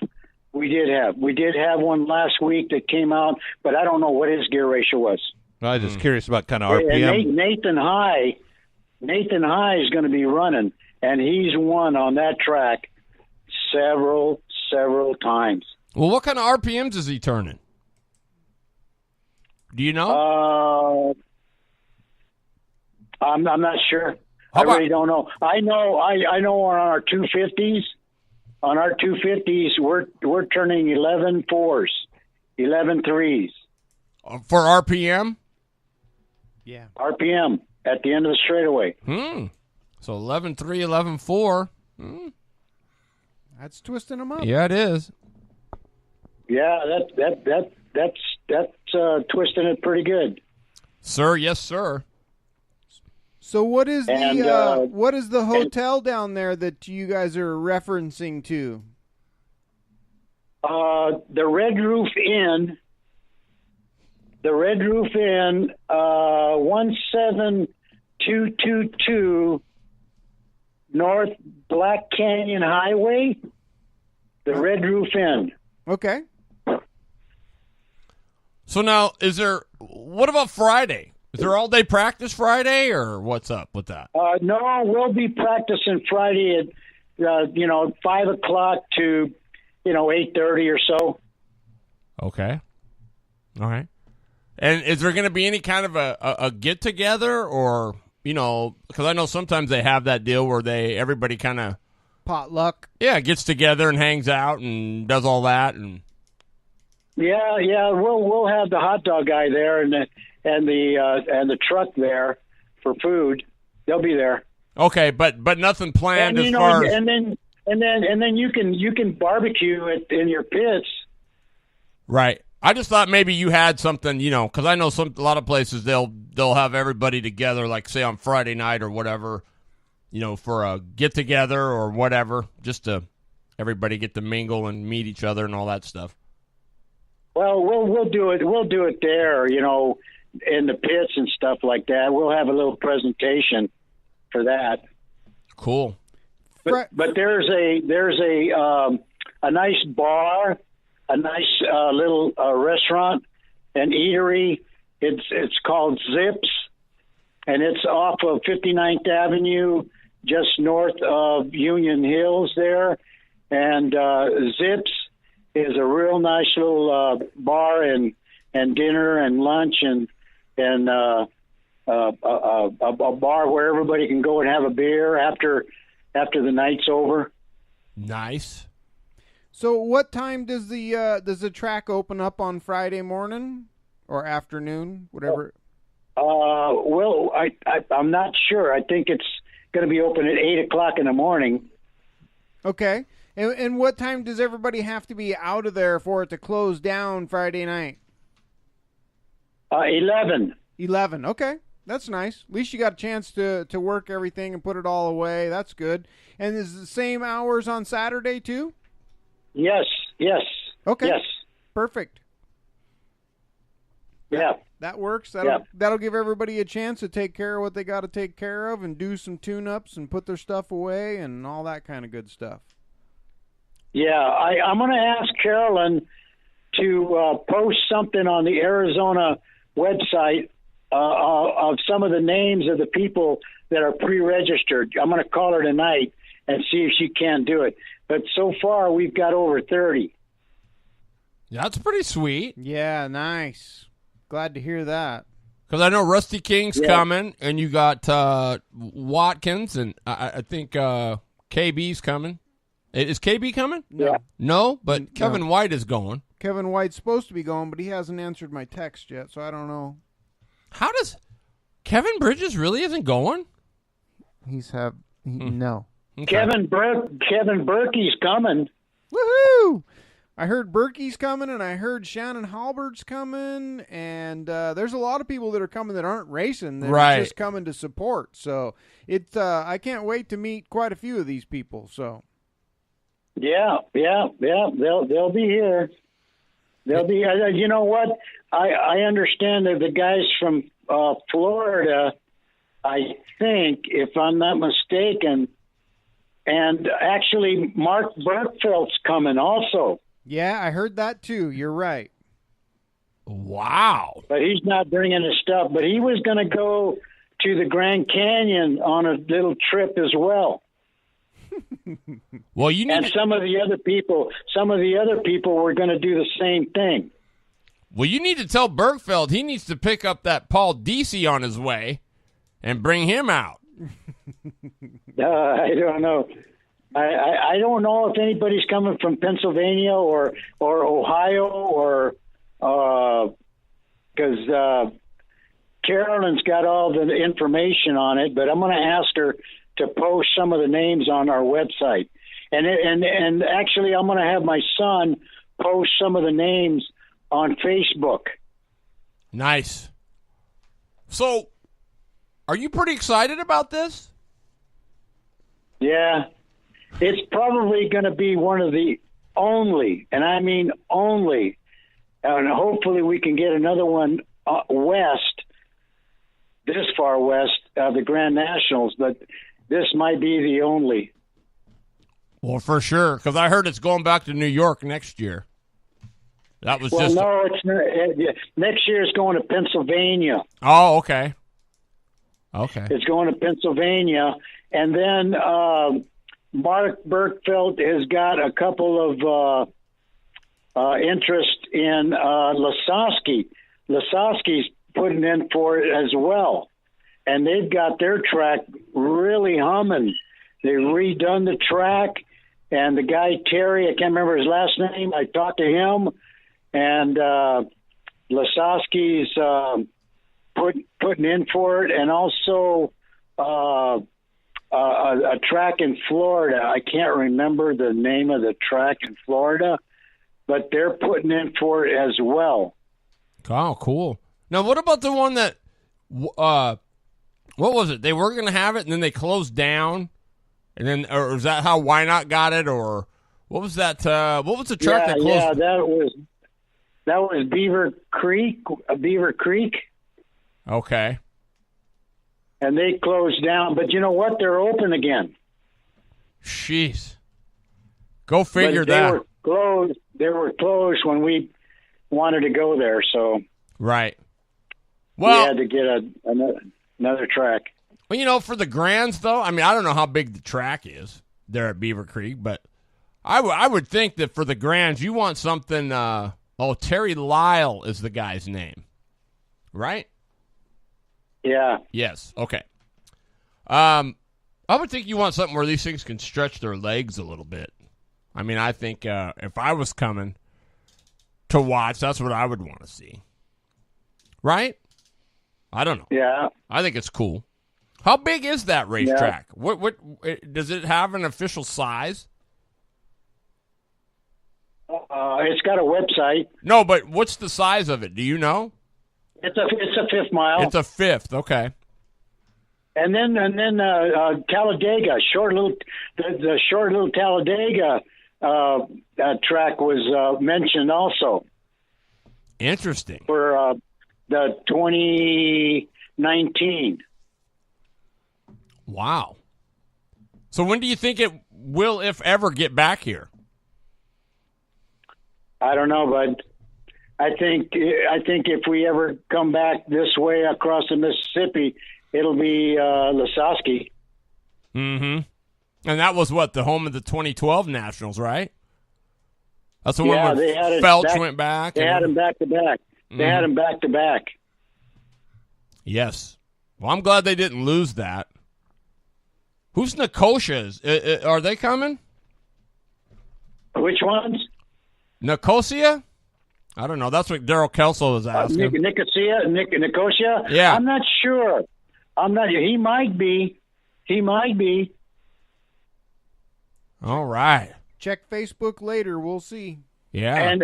one last week that came out, but I don't know what his gear ratio was. I was just curious about kind of RPM. And Nathan High is going to be running, and he's won on that track several times. Well, what kind of RPMs is he turning? Do you know? I'm not sure. I really don't know. I know on our 250s. On our 250s, we're turning 11 4s, 11 3s. For RPM? Yeah. RPM at the end of the straightaway. So 11 3, 11 4. That's twisting them up. Yeah, it is. Yeah, that's twisting it pretty good. Sir, yes, sir. So what is And, the hotel down there that you guys are referencing to? The Red Roof Inn. The Red Roof Inn, 17222 North Black Canyon Highway. The Red Roof Inn. Okay. So now, what about Friday? Is there all-day practice Friday, or what's up with that? No, we'll be practicing Friday at, 5 o'clock to, 8:30 or so. Okay. All right. And is there going to be any kind of a get-together, or, because I know sometimes they have that deal where everybody kind of potluck. Yeah, gets together and hangs out and does all that, and Yeah, we'll have the hot dog guy there and the truck there for food. They'll be there. Okay, but nothing planned and, as far as and then you can barbecue in your pits. right. I just thought maybe you had something, because I know a lot of places they'll have everybody together, like say on Friday night or whatever, for a get together or whatever, just to everybody get to mingle and meet each other and all that stuff. Well, we'll do it. We'll do it there, in the pits and stuff like that. We'll have a little presentation for that. Cool. But there's a nice bar, a nice little restaurant and eatery. It's called Zips, and it's off of 59th Avenue, just north of Union Hills there. And Zips is a real nice little bar and dinner and lunch and a bar where everybody can go and have a beer after the night's over. Nice. So, what time does the track open up on Friday morning or afternoon, whatever? Well, I'm not sure. I think it's going to be open at 8 o'clock in the morning. Okay. And what time does everybody have to be out of there for it to close down Friday night? 11. 11. Okay. That's nice. At least you got a chance to work everything and put it all away. That's good. And is it the same hours on Saturday too? Yes. Okay. Yes. Perfect. Yeah. That works. That'll give everybody a chance to take care of what they got to take care of and do some tune-ups and put their stuff away and all that kind of good stuff. Yeah, I'm going to ask Carolyn to post something on the Arizona website of some of the names of the people that are pre-registered. I'm going to call her tonight and see if she can do it. But so far, we've got over 30. That's pretty sweet. Yeah, nice. Glad to hear that. Because I know Rusty King's coming, and you got Watkins, and I think KB's coming. Is KB coming? Yeah. No, but Kevin White is going. Kevin White's supposed to be going, but he hasn't answered my text yet, so I don't know. How does Kevin Bridges really isn't going? No. Okay. Kevin Berkey's coming. Woohoo! I heard Berkey's coming, and I heard Shannon Halbert's coming, and there's a lot of people that are coming that aren't racing, that are just coming to support. So I can't wait to meet quite a few of these people. So. Yeah. They'll be here. They'll be. You know what? I understand that the guys from Florida, I think, if I'm not mistaken, and actually Mark Berkfeldt's coming also. Yeah, I heard that too. You're right. Wow. But he's not bringing his stuff. But he was going to go to the Grand Canyon on a little trip as well. Well, some of the other people were going to do the same thing. Well, you need to tell Bergfeld he needs to pick up that Paul Deasy on his way and bring him out. I don't know. I don't know if anybody's coming from Pennsylvania or Ohio or because Carolyn's got all the information on it, but I'm going to ask her to post some of the names on our website. And actually, I'm going to have my son post some of the names on Facebook. Nice. So, Are you pretty excited about this? Yeah, it's probably going to be one of the only, and I mean only, and hopefully we can get another one west, this far west of the Grand Nationals, but this might be the only. Well, for sure, because I heard it's going back to New York next year. That was just. No, it's not, next year it's going to Pennsylvania. Oh, okay. Okay. It's going to Pennsylvania, and then Mark Burkfeld has got a couple of interest in Lasowski. Lasowski's putting in for it as well, and they've got their track really humming. They've redone the track, and the guy Terry, I can't remember his last name. I talked to him, and Lasowski's putting in for it, and also a track in Florida. I can't remember the name of the track in Florida, but they're putting in for it as well. Oh, cool. Now, what about the one that, what was it? They were going to have it, and then they closed down, and then, or is that how Why Not got it, or what was that? What was the track that closed? Yeah, that was Beaver Creek. Okay. And they closed down, but you know what? They're open again. Jeez. Go figure but that. They were closed when we wanted to go there, so right. Well, we had to get another track. Well, you know, for the Grands, though, I mean, I don't know how big the track is there at Beaver Creek, but I would think that for the Grands, you want something. Terry Lyle is the guy's name, right? Yeah. Yes. Okay. I would think you want something where these things can stretch their legs a little bit. I mean, I think if I was coming to watch, that's what I would want to see. Right? I don't know. Yeah. I think it's cool. How big is that racetrack? Yeah. What does it have an official size? It's got a website. No, but what's the size of it? Do you know? It's a fifth mile. It's a fifth. Okay. And then Talladega, the short little Talladega track was mentioned also. Interesting. For the 2019. Wow. So when do you think it will, if ever, get back here? I don't know, but I think if we ever come back this way across the Mississippi, it'll be Lasowski. Mm-hmm. And that was what, the home of the 2012 Nationals, right? That's the one where Felch went back. They had him back to back. They had him back to back. Yes. Well, I'm glad they didn't lose that. Who's Nicosia? Are they coming? Which ones? Nicosia? I don't know. That's what Daryl Kelso was asking. Nicosia? Yeah. I'm not sure. He might be. All right. Check Facebook later. We'll see. Yeah. And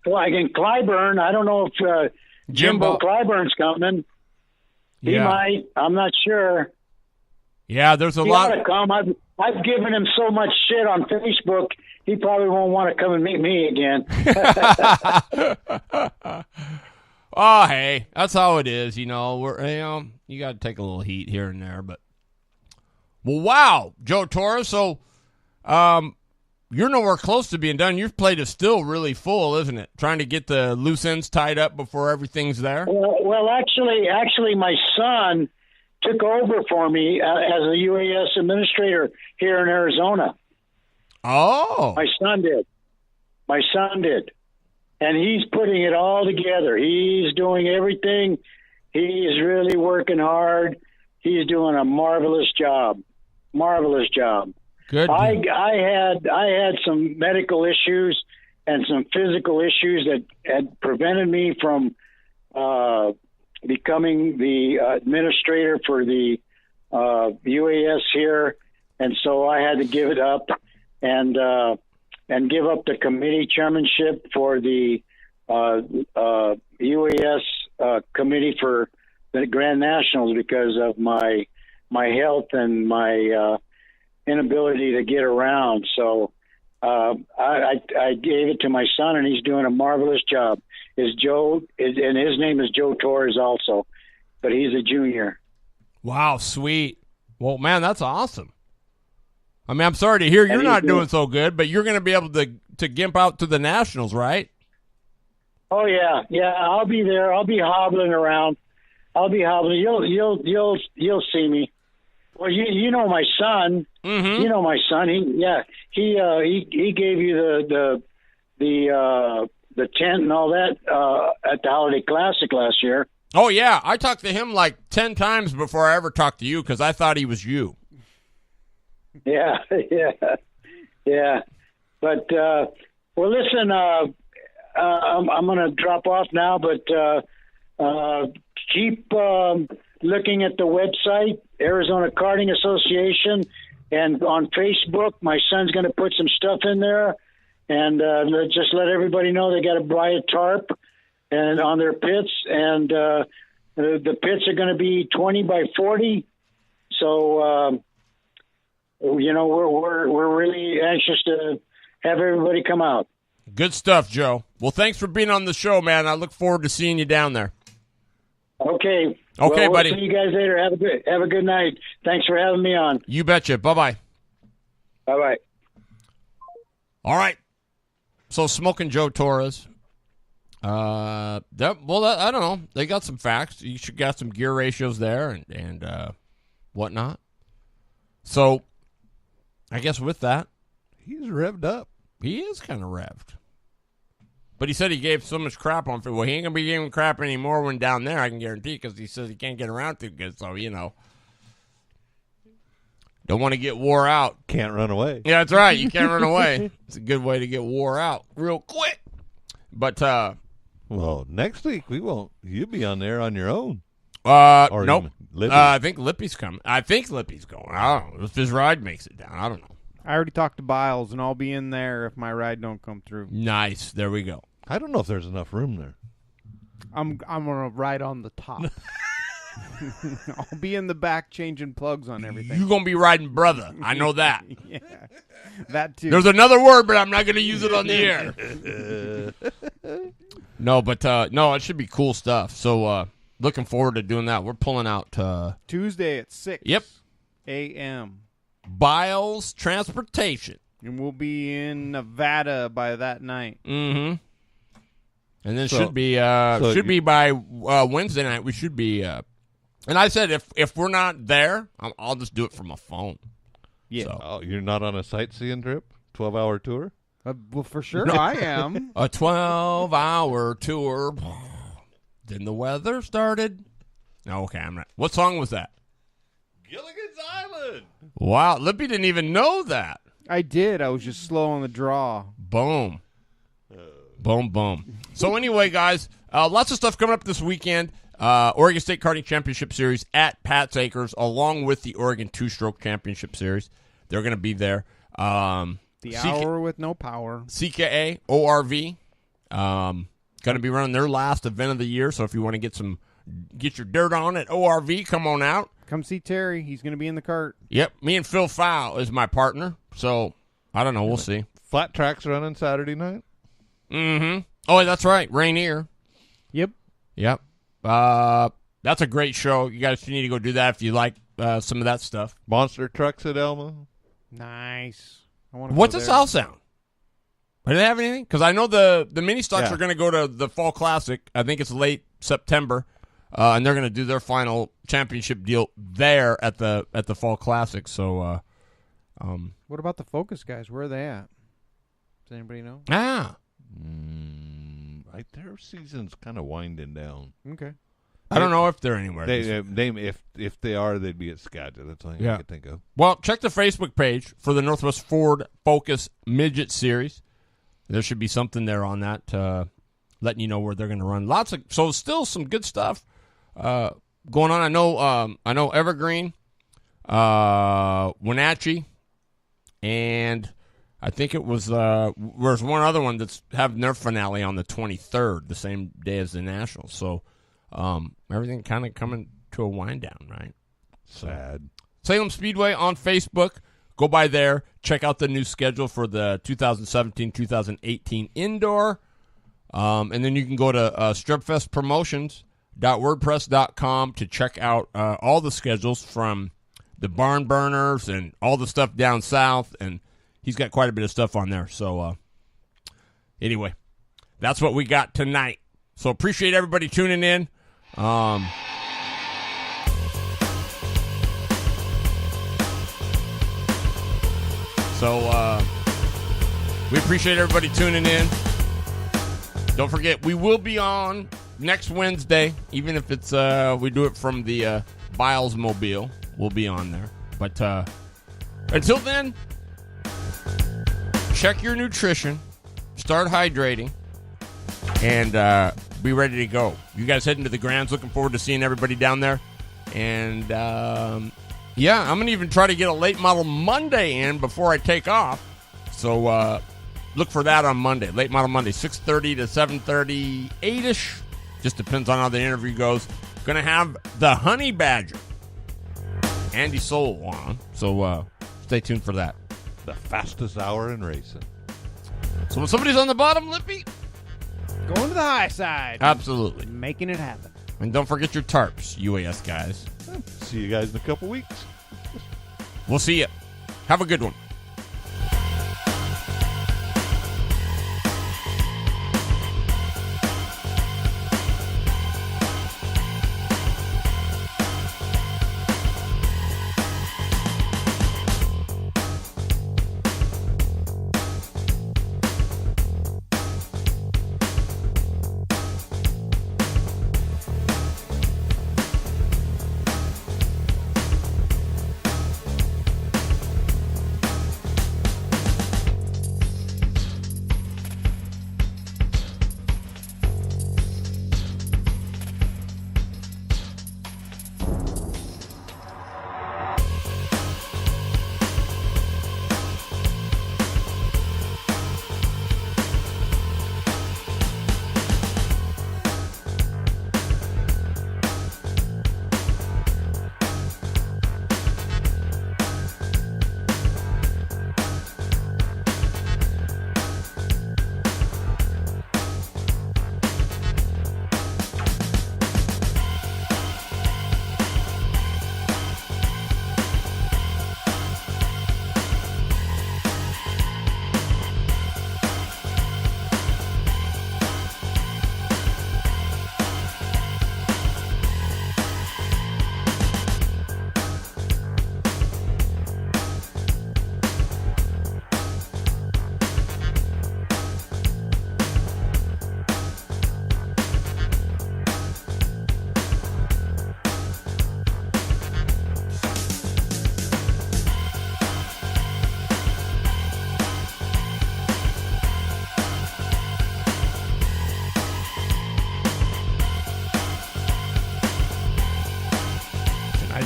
Clyburn, I don't know if Jimbo Clyburn's coming. He might. I'm not sure. Yeah, there's a lot. He ought to come. I've given him so much shit on Facebook. He probably won't want to come and meet me again. Oh, hey, that's how it is. You know, you got to take a little heat here and there, but wow, Joe Torres. So, you're nowhere close to being done. Your plate is still really full, isn't it? Trying to get the loose ends tied up before everything's there. Well, actually, my son took over for me as a UAS administrator here in Arizona. Oh. My son did. And he's putting it all together. He's doing everything. He's really working hard. He's doing a marvelous job. Good. I had some medical issues and some physical issues that had prevented me from becoming the administrator for the UAS here, and so I had to give it up and give up the committee chairmanship for the UAS committee for the Grand Nationals because of my health and my inability to get around. So I gave it to my son, and he's doing a marvelous job. And his name is Joe Torres also, but he's a junior. Wow, sweet. Well, man, that's awesome. I mean, I'm sorry to hear you're not doing so good, but you're going to be able to gimp out to the Nationals, right? Oh yeah, I'll be there. I'll be hobbling around. You'll see me. Well, you know my son. Mm-hmm. You know my son. He gave you the tent and all that at the Holiday Classic last year. Oh, yeah. I talked to him like 10 times before I ever talked to you because I thought he was you. Yeah. But, well, listen, I'm going to drop off now, but keep looking at the website, Arizona Karting Association, and on Facebook. My son's going to put some stuff in there, and just let everybody know they got to buy a tarp and on their pits, and the pits are going to be 20 by 40. So, we're really anxious to have everybody come out. Good stuff, Joe. Well, thanks for being on the show, man. I look forward to seeing you down there. Okay. Okay, well, buddy. We'll see you guys later. Have a good night. Thanks for having me on. You betcha. Bye-bye. Bye-bye. All right. So, Smoking Joe Torres. I don't know. They got some facts. You should got some gear ratios there and whatnot. So, I guess with that, He's revved up. he is kind of revved. But he said he gave so much crap on. Well, he ain't going to be giving crap anymore when down there, I can guarantee, because he says he can't get around too good. So, don't want to get wore out. Can't run away. Yeah, that's right. You can't run away. It's a good way to get wore out real quick. But, well, next week we won't. You'll be on there on your own. Or nope. Lippy. I think Lippy's coming. I think Lippy's going. I don't know if his ride makes it down. I don't know. I already talked to Biles, and I'll be in there if my ride don't come through. Nice. There we go. I don't know if there's enough room there. I'm gonna ride on the top. I'll be in the back changing plugs on everything. You're gonna be riding brother. I know that. Yeah, that too. There's another word, but I'm not gonna use it on the air. No, but no, it should be cool stuff. So looking forward to doing that. We're pulling out Tuesday at 6 Yep. a.m. Biles Transportation. And we'll be in Nevada by that night. Mm-hmm. And then So- should be by Wednesday night. We should be. And I said if we're not there, I'll just do it from my phone. Yeah. So. Oh, you're not on a sightseeing trip? 12-hour tour? Well, for sure I am. A 12-hour tour. Then the weather started. No, okay, I'm not. What song was that? Gilligan's Island. Wow, Lippy didn't even know that. I did. I was just slow on the draw. Boom. Boom, boom. So anyway, guys, lots of stuff coming up this weekend. Oregon State Karting Championship Series at Pat's Acres, along with the Oregon Two-Stroke Championship Series. They're going to be there. The hour with no power. CKA, ORV, going to be running their last event of the year. So if you want to get your dirt on at ORV, come on out. Come see Terry. He's going to be in the cart. Yep, me and Phil Fowl is my partner. So I don't know. We'll see. Flat Track's running Saturday night. Mm-hmm. Oh, that's right. Rainier. Yep. Yep. That's a great show. You guys need to go do that if you like some of that stuff. Monster Trucks at Elma. Nice. I want to. What's the South Sound? Do they have anything? Because I know the mini stocks Yeah. are going to go to the Fall Classic. I think it's late September, and they're going to do their final championship deal there at the Fall Classic. So, What about the Focus guys? Where are they at? Does anybody know? Their season's kind of winding down. Okay. I don't know if they're anywhere. If they are, they'd be at Skagit. That's all I can think of. Well, check the Facebook page for the Northwest Ford Focus Midget Series. There should be something there on that, letting you know where they're going to run. So still some good stuff going on. I know Evergreen, Wenatchee, and I think it was there's one other one that's having their finale on the 23rd, the same day as the Nationals. So, and everything kind of coming to a wind down, right? Sad. Salem Speedway on Facebook. Go by there. Check out the new schedule for the 2017-2018 indoor. And then you can go to stripfestpromotions.wordpress.com to check out all the schedules from the barn burners and all the stuff down south. And he's got quite a bit of stuff on there. So anyway, that's what we got tonight. So appreciate everybody tuning in. So we appreciate everybody tuning in. Don't forget, we will be on next Wednesday, even if it's we do it from the Biles Mobile. We'll be on there. But until then, check your nutrition, start hydrating, and be ready to go. You guys heading to the Grands. Looking forward to seeing everybody down there. And yeah, I'm going to even try to get a late model Monday in before I take off. So look for that on Monday. Late model Monday, 6:30 to 7:30, 8-ish. Just depends on how the interview goes. Going to have the Honey Badger, Andy Soul, on. So stay tuned for that. The fastest hour in racing. So when somebody's on the bottom, Lippy, Going to the high side. absolutely. Making it happen. And don't forget your tarps, UAS guys. See you guys in a couple weeks. We'll see you. Have a good one.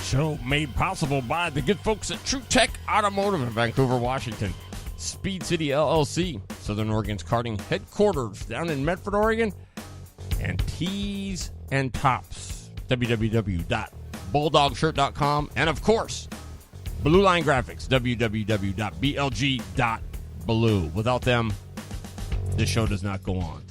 Show made possible by the good folks at True Tech Automotive in Vancouver, Washington. Speed City LLC, Southern Oregon's karting headquarters down in Medford, Oregon. And Tees and Tops, www.bulldogshirt.com. And of course, Blue Line Graphics, www.blg.blue. Without them, this show does not go on.